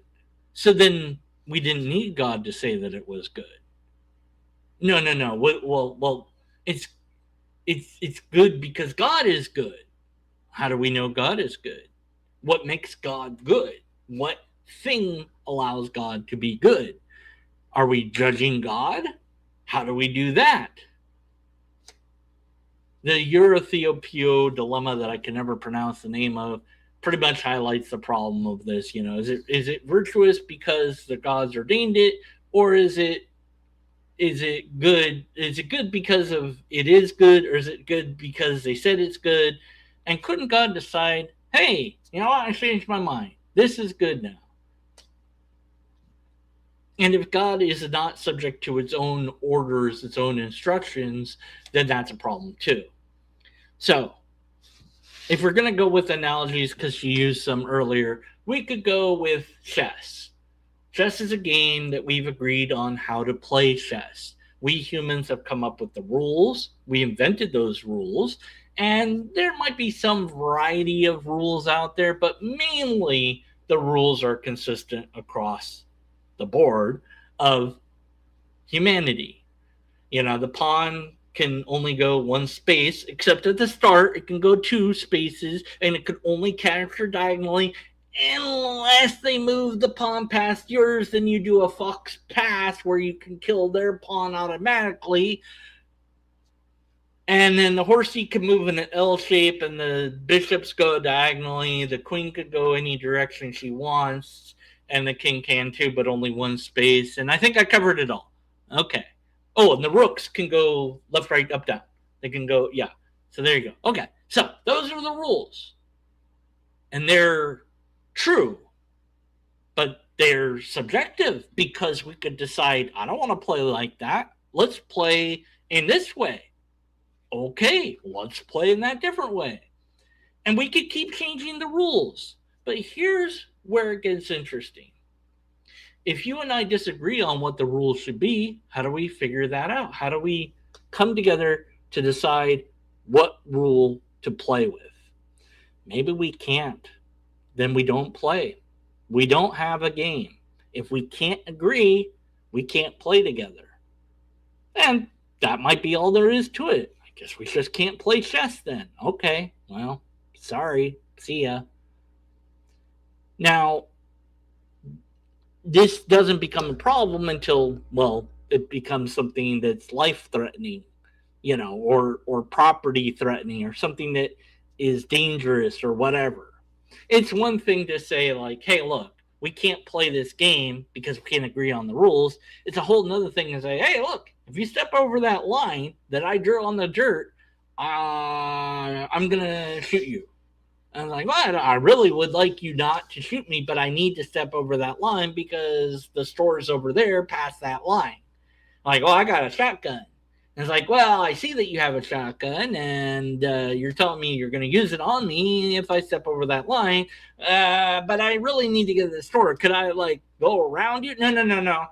So then we didn't need God to say that it was good. No. Well, it's good because God is good. How do we know God is good? What makes God good? What thing allows God to be good? Are we judging God? How do we do that? The Eurotheopio dilemma that I can never pronounce the name of pretty much highlights the problem of this. Is it virtuous because the gods ordained it, or is it good? Is it good because of it is good, or is it good because they said it's good? And couldn't God decide, hey, you know what? I changed my mind. This is good now. And if God is not subject to its own orders, its own instructions, then that's a problem too. So, if we're going to go with analogies, because you used some earlier, we could go with chess. Chess is a game that we've agreed on how to play chess. We humans have come up with the rules. We invented those rules. And there might be some variety of rules out there, but mainly the rules are consistent across the board of humanity. The pawn can only go one space, except at the start it can go 2 spaces, and it could only capture diagonally unless they move the pawn past yours. Then you do a fox pass where you can kill their pawn automatically. And then the horsey can move in an L shape, and the bishops go diagonally. The queen could go any direction she wants, and the king can too, but only 1 space. And I think I covered it all. Okay. Oh, and the rooks can go left, right, up, down. They can go, yeah. So there you go. Okay. So those are the rules. And they're true, but they're subjective, because we could decide, I don't want to play like that. Let's play in this way. Okay, let's play in that different way. And we could keep changing the rules. But here's where it gets interesting. If you and I disagree on what the rules should be, how do we figure that out? How do we come together to decide what rule to play with? Maybe we can't. Then we don't play. We don't have a game. If we can't agree, we can't play together. And that might be all there is to it. I guess we just can't play chess then. Okay, well, sorry. See ya. Now, this doesn't become a problem until, well, it becomes something that's life-threatening, or property-threatening, or something that is dangerous or whatever. It's one thing to say, like, hey, look, we can't play this game because we can't agree on the rules. It's a whole nother thing to say, hey, look, if you step over that line that I drew on the dirt, I'm going to shoot you. And I'm like, well, I really would like you not to shoot me, but I need to step over that line because the store is over there past that line. I'm like, well, I got a shotgun. And it's like, well, I see that you have a shotgun, and you're telling me you're going to use it on me if I step over that line, but I really need to get to the store. Could I, like, go around you? No.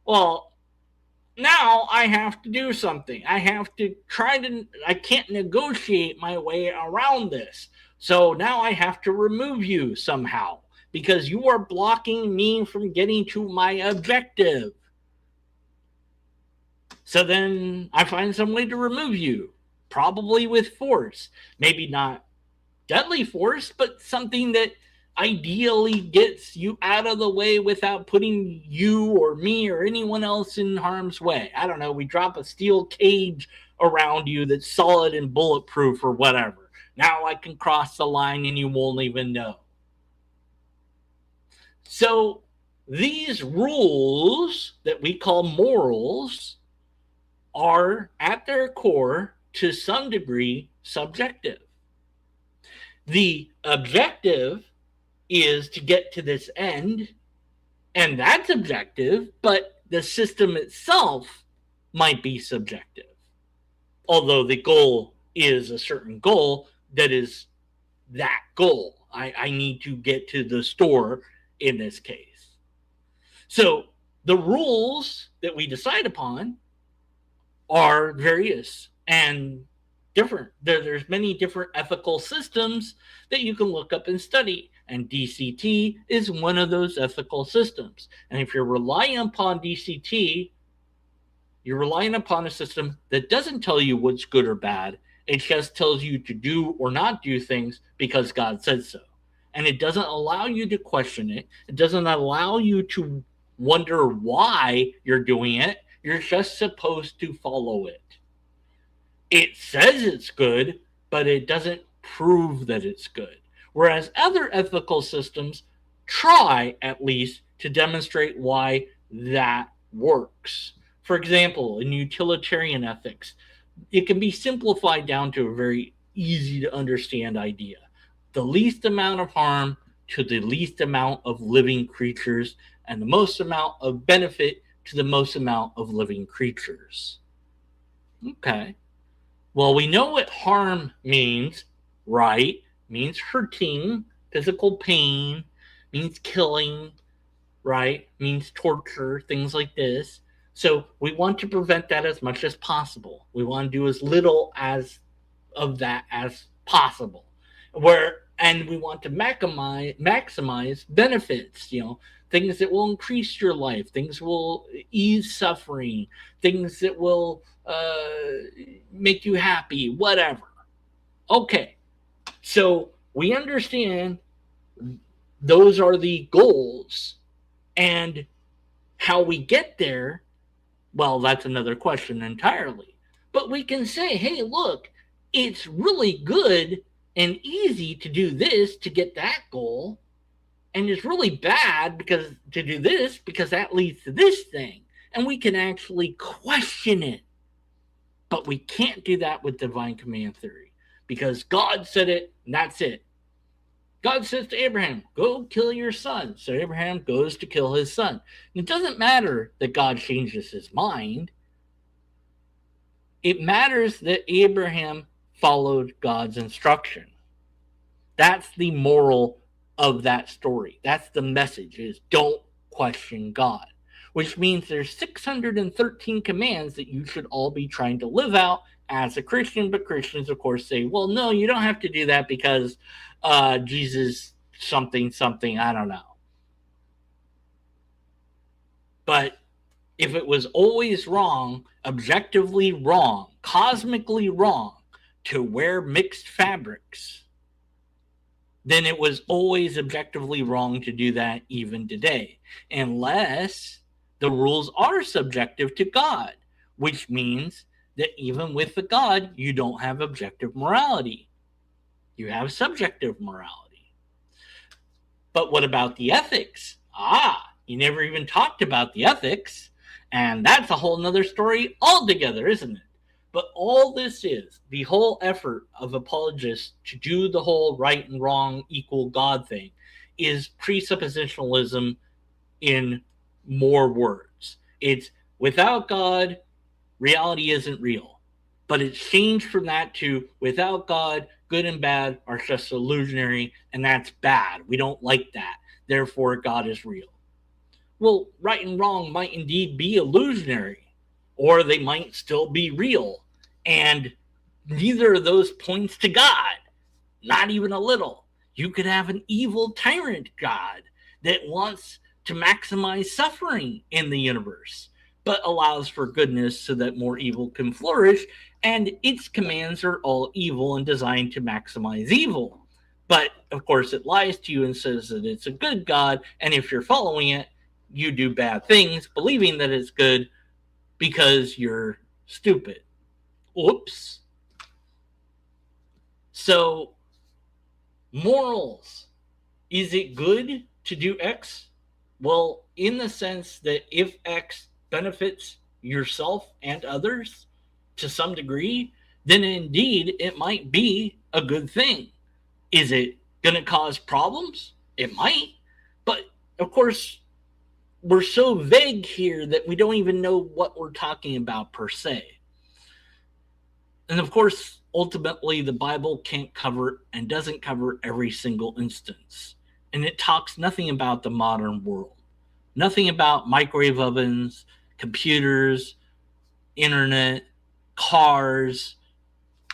Well, now I have to do something. I have to I can't negotiate my way around this. So now I have to remove you somehow because you are blocking me from getting to my objective. So then I find some way to remove you, probably with force. Maybe not deadly force, but something that ideally gets you out of the way without putting you or me or anyone else in harm's way. I don't know, we drop a steel cage around you that's solid and bulletproof or whatever. Now I can cross the line and you won't even know. So these rules that we call morals are at their core, to some degree, subjective. The objective is to get to this end, and that's objective, but the system itself might be subjective. Although the goal is a certain goal that is that goal. I need to get to the store in this case. So the rules that we decide upon are various and different. There's many different ethical systems that you can look up and study, and DCT is one of those ethical systems. And if you're relying upon DCT, you're relying upon a system that doesn't tell you what's good or bad. It just tells you to do or not do things because God said so. And it doesn't allow you to question it. It doesn't allow you to wonder why you're doing it. You're just supposed to follow it. It says it's good, but it doesn't prove that it's good. Whereas other ethical systems try, at least, to demonstrate why that works. For example, in utilitarian ethics, it can be simplified down to a very easy to understand idea. The least amount of harm to the least amount of living creatures, and the most amount of benefit to the most amount of living creatures. Okay. Well, we know what harm means, right? It means hurting, physical pain, means killing, right? It means torture, things like this. So we want to prevent that as much as possible. We want to do as little as of that as possible. And we want to maximize benefits, things that will increase your life, things will ease suffering, things that will make you happy, whatever. Okay, so we understand those are the goals, and how we get there, well, that's another question entirely. But we can say, hey, look, it's really good and easy to do this to get that goal, and it's really bad to do this because that leads to this thing, and we can actually question it. But we can't do that with divine command theory because God said it, and that's it. God says to Abraham, go kill your son. So Abraham goes to kill his son. And it doesn't matter that God changes his mind. It matters that Abraham followed God's instruction. That's the moral of that story. That's the message, is don't question God. Which means there's 613 commands that you should all be trying to live out as a Christian. But Christians, of course, say, well, no, you don't have to do that because Jesus something, I don't know. But if it was always wrong, objectively wrong, cosmically wrong to wear mixed fabrics, then it was always objectively wrong to do that even today. Unless the rules are subjective to God, which means that even with the God, you don't have objective morality. You have subjective morality. But what about the ethics? You never even talked about the ethics. And that's a whole nother story altogether, isn't it? But all this is, the whole effort of apologists to do the whole right and wrong equal God thing, is presuppositionalism in more words. It's without God, reality isn't real. But it's changed from that to without God, good and bad are just illusionary, and that's bad. We don't like that. Therefore, God is real. Well, right and wrong might indeed be illusionary, or they might still be real. And neither of those points to God, not even a little. You could have an evil tyrant God that wants to maximize suffering in the universe, but allows for goodness so that more evil can flourish, and its commands are all evil and designed to maximize evil. But of course, it lies to you and says that it's a good God, and if you're following it, you do bad things, believing that it's good because you're stupid. Oops. So, morals. Is it good to do X? Well, in the sense that if X benefits yourself and others to some degree, then indeed it might be a good thing. Is it going to cause problems? It might. But of course, we're so vague here that we don't even know what we're talking about per se. And of course, ultimately, the Bible can't cover and doesn't cover every single instance. And it talks nothing about the modern world, nothing about microwave ovens, computers, internet, cars,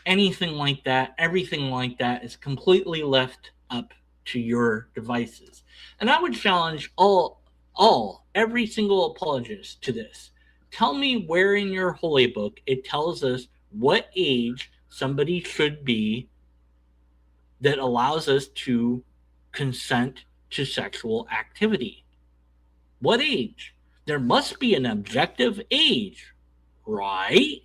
anything like that. Everything like that is completely left up to your devices. And I would challenge every single apologist to this. Tell me where in your holy book it tells us what age somebody should be that allows us to consent to sexual activity. What age? There must be an objective age, right?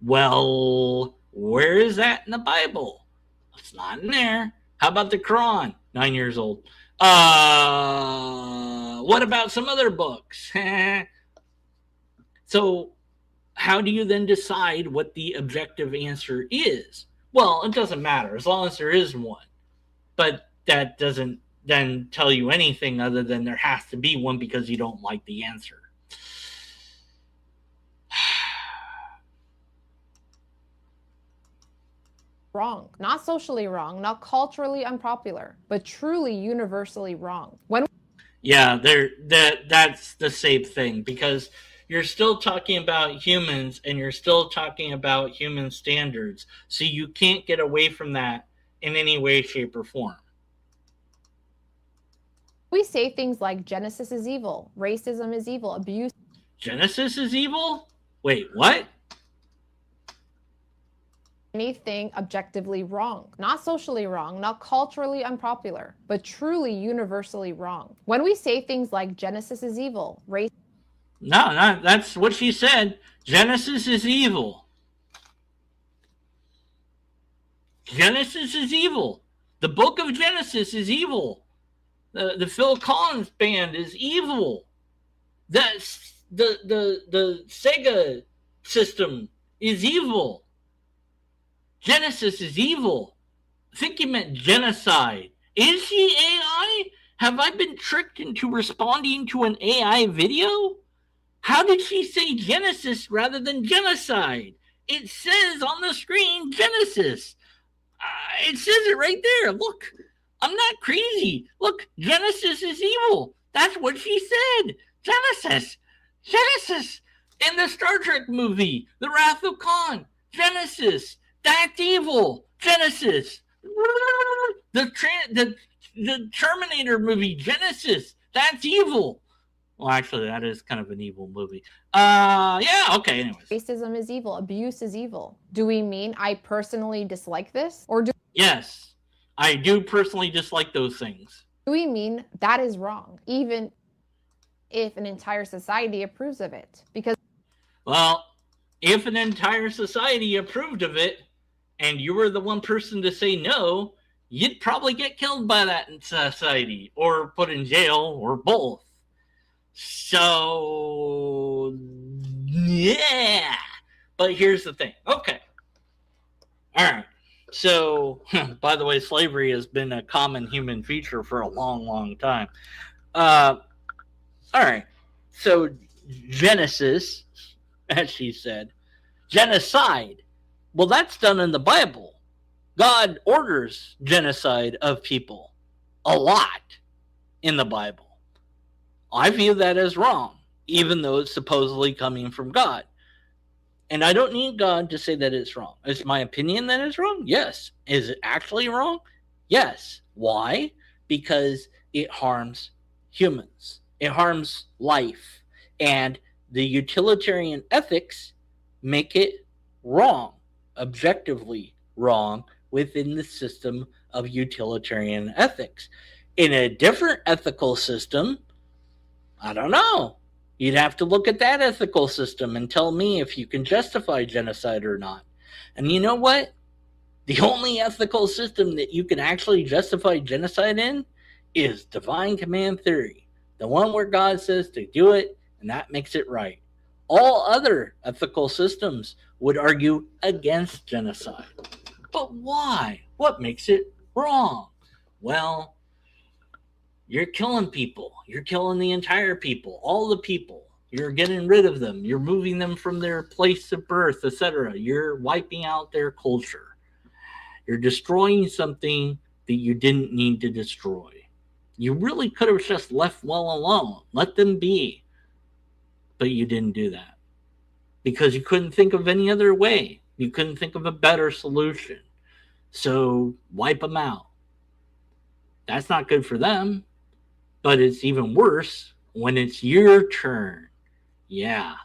Well, where is that in the Bible? It's not in there. How about the Quran? 9 years old. What about some other books? So, how do you then decide what the objective answer is? Well, it doesn't matter as long as there is one. But that doesn't then tell you anything other than there has to be one because you don't like the answer. Wrong. Not socially wrong, not culturally unpopular, but truly universally wrong. Yeah, that's the same thing, because you're still talking about humans and you're still talking about human standards. So you can't get away from that in any way, shape, or form. We say things like Genesis is evil, racism is evil, abuse. Genesis is evil? Wait, what? Anything objectively wrong. Not socially wrong, not culturally unpopular, but truly universally wrong. When we say things like Genesis is evil, race. No, that's what she said. Genesis is evil. Genesis is evil. The book of Genesis is evil. The Phil Collins band is evil. The Sega system is evil. Genesis is evil. I think you meant genocide. Is she AI? Have I been tricked into responding to an AI video? How did she say Genesis rather than genocide? It says on the screen Genesis. It says it right there. Look, I'm not crazy. Look, Genesis is evil. That's what she said. Genesis. Genesis. In the Star Trek movie, The Wrath of Khan. Genesis. That's evil. Genesis. The Terminator movie, Genesis. That's evil. Well, actually, that is kind of an evil movie. Yeah, okay, anyways. Racism is evil. Abuse is evil. Do we mean I personally dislike this? Or do Yes, I do personally dislike those things. we mean that is wrong, even if an entire society approves of it? Because, well, if an entire society approved of it, and you were the one person to say no, you'd probably get killed by that society, or put in jail, or both. So, yeah. But here's the thing. Okay. All right. So, by the way, slavery has been a common human feature for a long, long time. All right. So, Genesis, as she said, genocide. Well, that's done in the Bible. God orders genocide of people a lot in the Bible. I view that as wrong, even though it's supposedly coming from God. And I don't need God to say that it's wrong. Is my opinion that it's wrong? Yes. Is it actually wrong? Yes. Why? Because it harms humans. It harms life. And the utilitarian ethics make it wrong, objectively wrong, within the system of utilitarian ethics. In a different ethical system, I don't know. You'd have to look at that ethical system and tell me if you can justify genocide or not. And you know what? The only ethical system that you can actually justify genocide in is divine command theory. The one where God says to do it, and that makes it right. All other ethical systems would argue against genocide. But why? What makes it wrong? Well, you're killing people. You're killing the entire people, all the people. You're getting rid of them. You're moving them from their place of birth, etc. You're wiping out their culture. You're destroying something that you didn't need to destroy. You really could have just left well alone. Let them be. But you didn't do that. Because you couldn't think of any other way. You couldn't think of a better solution. So wipe them out. That's not good for them. But it's even worse when it's your turn. Yeah.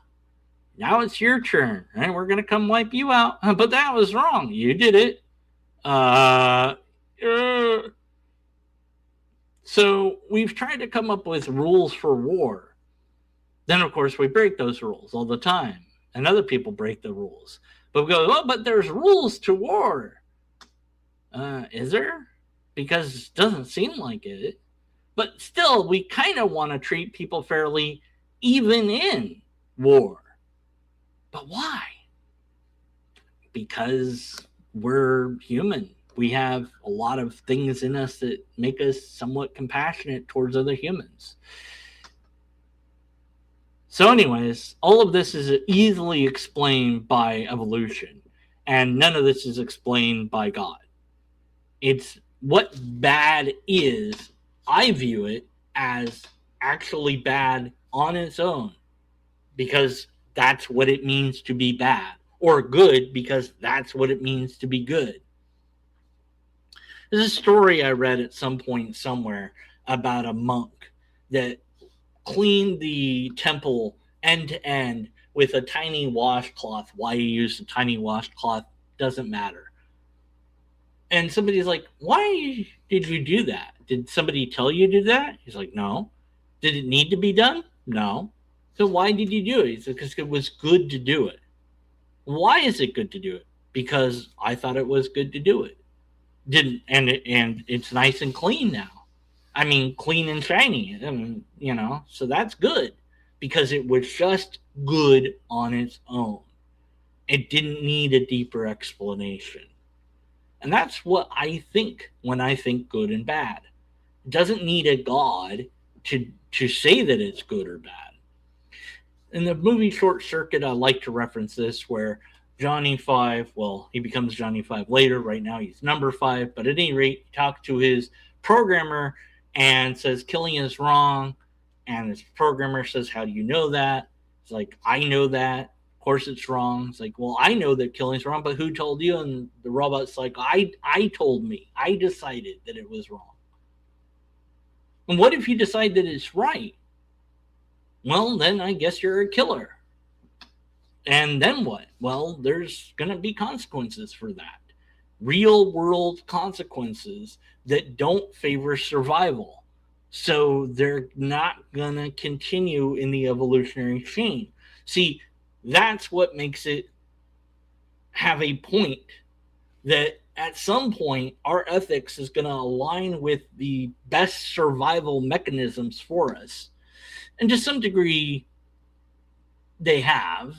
Now it's your turn. Right? We're going to come wipe you out. But that was wrong. You did it. So we've tried to come up with rules for war. Then, of course, we break those rules all the time. And other people break the rules. But we go, oh, but there's rules to war. Is there? Because it doesn't seem like it. But still, we kind of want to treat people fairly, even in war. But why? Because we're human. We have a lot of things in us that make us somewhat compassionate towards other humans. So anyways, all of this is easily explained by evolution. And none of this is explained by God. It's what bad is. I view it as actually bad on its own because that's what it means to be bad, or good because that's what it means to be good. There's a story I read at some point somewhere about a monk that cleaned the temple end to end with a tiny washcloth. Why you use a tiny washcloth doesn't matter. And somebody's like, why did you do that? Did somebody tell you to do that? He's like, no. Did it need to be done? No. So why did you do it? He said, because it was good to do it. Why is it good to do it? Because I thought it was good to do it. And it's nice and clean now. I mean, clean and shiny. I mean, so that's good because it was just good on its own. It didn't need a deeper explanation. And that's what I think when I think good and bad. It doesn't need a God to say that it's good or bad. In the movie Short Circuit, I like to reference this where Johnny Five, well, he becomes Johnny Five later. Right now he's number 5. But at any rate, he talks to his programmer and says killing is wrong. And his programmer says, how do you know that? He's like, I know that. Of course it's wrong. It's like, well, I know that killing's wrong, but who told you? And the robot's like, I told me. I decided that it was wrong. And what if you decide that it's right? Well, then I guess you're a killer. And then what? Well, there's going to be consequences for that. Real world consequences that don't favor survival. So they're not going to continue in the evolutionary chain. See, that's what makes it have a point that at some point our ethics is going to align with the best survival mechanisms for us. And to some degree, they have.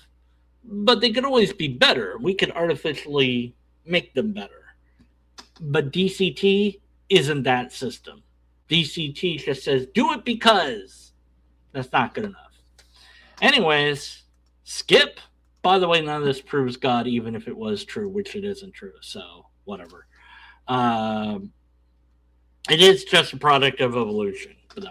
but they could always be better. We could artificially make them better. But DCT isn't that system. DCT just says, do it because. That's not good enough. Anyways, skip. By the way, none of this proves God, even if it was true, which it isn't true. So, whatever. It is just a product of evolution, though.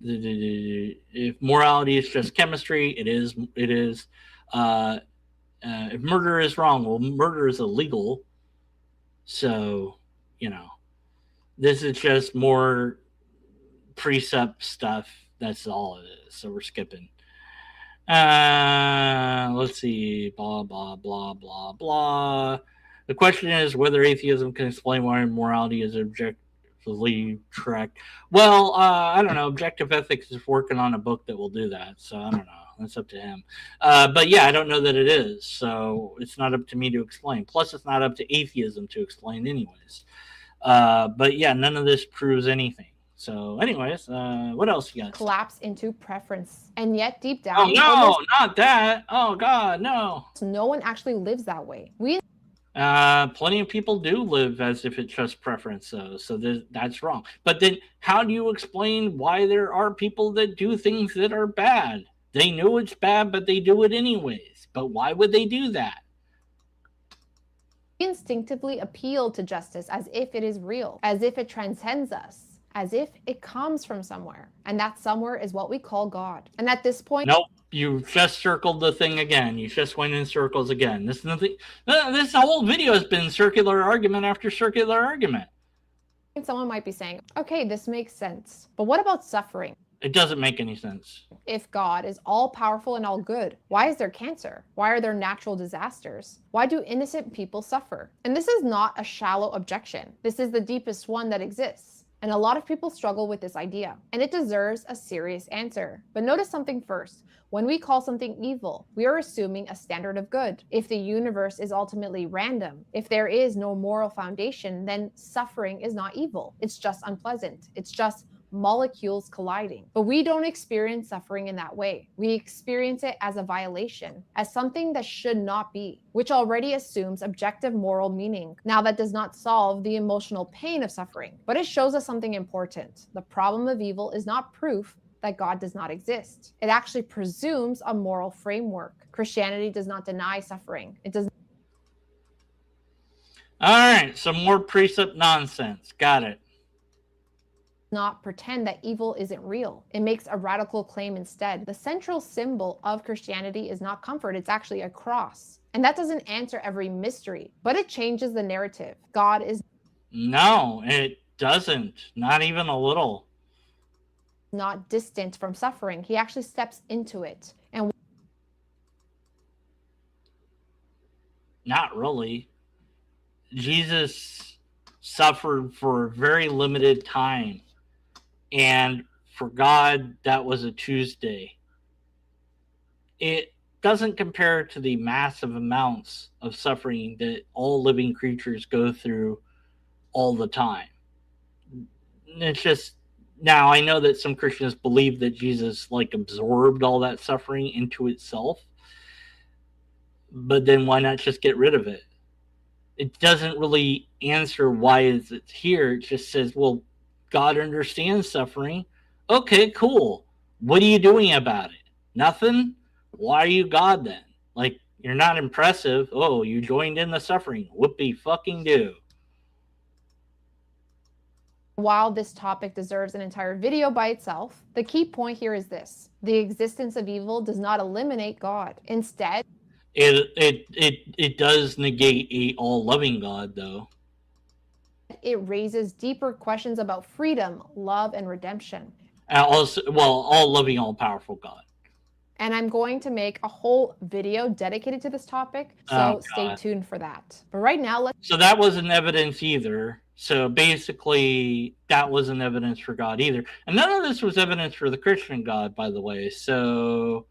If morality is just chemistry, it is. It is. If murder is wrong, well, murder is illegal. So, this is just more precept stuff. That's all it is. So we're skipping. Let's see. Blah, blah, blah, blah, blah. The question is whether atheism can explain why morality is objectively correct. Well, I don't know. Objective Ethics is working on a book that will do that. So I don't know. That's up to him. But yeah, I don't know that it is. So it's not up to me to explain. Plus, it's not up to atheism to explain anyways. But yeah, none of this proves anything. So anyways, what else you got? Collapse into preference. And yet deep down... Oh, no, not that. Oh, God, no. No one actually lives that way. Plenty of people do live as if it's just preference, though. So that's wrong. But then how do you explain why there are people that do things that are bad? They know it's bad, but they do it anyways. But why would they do that? We instinctively appeal to justice as if it is real, as if it transcends us, as if it comes from somewhere. And that somewhere is what we call God. And at this point... Nope. You just circled the thing again. You just went in circles again. This whole video has been circular argument after circular argument. Someone might be saying, okay, this makes sense. But what about suffering? It doesn't make any sense. If God is all powerful and all good, why is there cancer? Why are there natural disasters? Why do innocent people suffer? And this is not a shallow objection. This is the deepest one that exists. And a lot of people struggle with this idea, and it deserves a serious answer. But notice something first. When we call something evil, we are assuming a standard of good. If the universe is ultimately random, if there is no moral foundation, then suffering is not evil. It's just unpleasant. It's just molecules colliding. But we don't experience suffering in that way. We experience it as a violation, as something that should not be, which already assumes objective moral meaning. Now, that does not solve the emotional pain of suffering, but it shows us something important. The problem of evil is not proof that God does not exist. It actually presumes a moral framework. Christianity does not deny suffering. It does All right, some more precept nonsense. Got it. Not pretend that evil isn't real. It makes a radical claim instead. The central symbol of Christianity is not comfort, it's actually a cross. And that doesn't answer every mystery, but it changes the narrative. God is... No, it doesn't. Not even a little. Not distant from suffering. He actually steps into it. And not really. Jesus suffered for a very limited time. And for God, that was a Tuesday. It doesn't compare to the massive amounts of suffering that all living creatures go through all the time. It's just, now I know that some Christians believe that Jesus absorbed all that suffering into itself. But then why not just get rid of it? It doesn't really answer why is it here. It just says, well, God understands suffering. Okay, cool. What are you doing about it? Nothing? Why are you God then? You're not impressive. Oh, you joined in the suffering. Whoopee fucking do. While this topic deserves an entire video by itself, the key point here is this. The existence of evil does not eliminate God. Instead, it does negate a all-loving God, though. It raises deeper questions about freedom, love, and redemption. Also, all-loving, all-powerful God. And I'm going to make a whole video dedicated to this topic, so stay tuned for that. But right now, So that wasn't evidence either. So basically, that wasn't evidence for God either. And none of this was evidence for the Christian God, by the way. So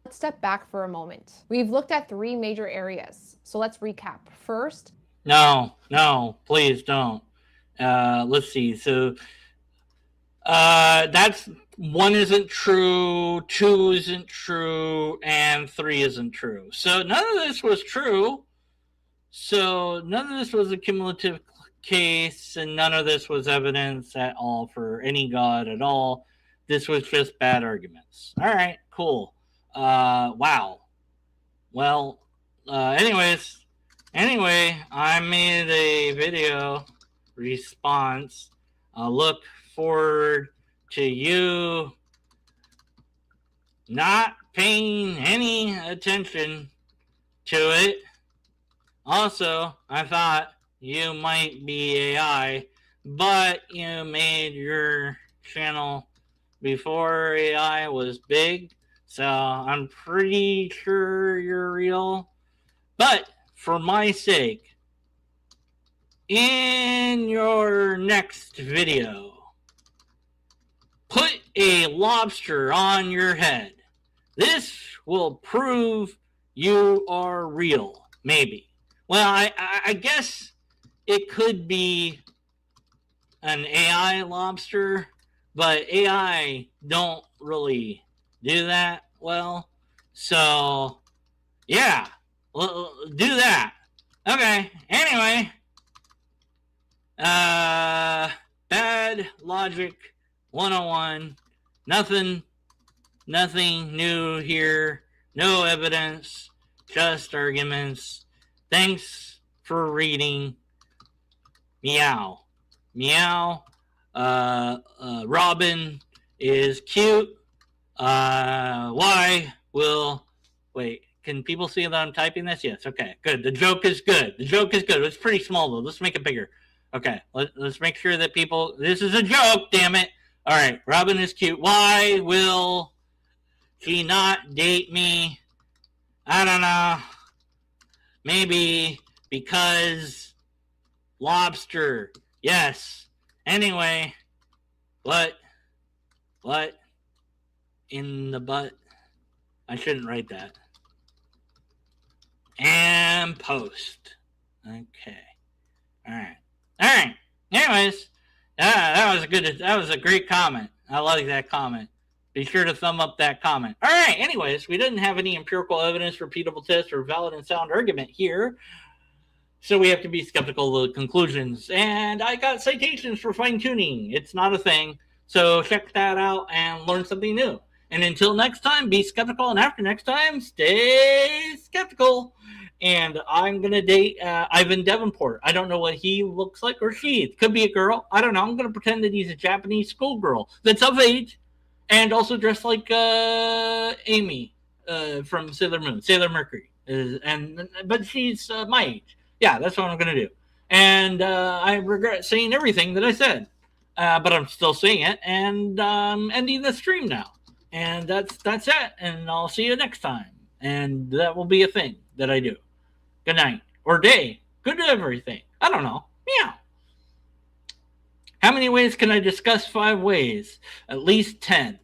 let's step back for a moment. We've looked at 3 major areas. So let's recap. First... No, please don't. Let's see. So that's 1 isn't true, 2 isn't true, and 3 isn't true. So none of this was true. So none of this was a cumulative case, and none of this was evidence at all for any God at all. This was just bad arguments. All right, cool. Wow. Well, anyway, I made a video response. I'll look forward to you not paying any attention to it. Also, I thought you might be AI, but you made your channel before AI was big, so I'm pretty sure you're real. But for my sake, in your next video, put a lobster on your head. This will prove you are real, maybe. Well, I guess it could be an AI lobster, but AI don't really do that well. So, yeah, do that. Okay, anyway. Bad logic 101. Nothing new here. No evidence, just arguments. Thanks for reading. Meow. Meow. Robin is cute. Why will... Wait, can people see that I'm typing this? Yes, okay, good. The joke is good. It's pretty small, though. Let's make it bigger. Okay, let's make sure that people... This is a joke, damn it. All right, Robin is cute. Why will she not date me? I don't know. Maybe because lobster. Yes. Anyway, what in the butt? I shouldn't write that. And post. Okay. All right. Anyways, that was a great comment. I like that comment. Be sure to thumb up that comment. All right. Anyways, we didn't have any empirical evidence, repeatable test, or valid and sound argument here. So we have to be skeptical of the conclusions. And I got citations for fine-tuning. It's not a thing. So check that out and learn something new. And until next time, be skeptical. And after next time, stay skeptical. And I'm going to date Ivan Davenport. I don't know what he looks like or she. It could be a girl. I don't know. I'm going to pretend that he's a Japanese schoolgirl that's of age and also dressed like Amy from Sailor Moon, Sailor Mercury. But she's my age. Yeah, that's what I'm going to do. And I regret saying everything that I said. But I'm still saying it. And ending the stream now. And that's it. And I'll see you next time. And that will be a thing that I do. Good night. Or day. Good everything. I don't know. Meow. How many ways can I discuss 5 ways? At least 10.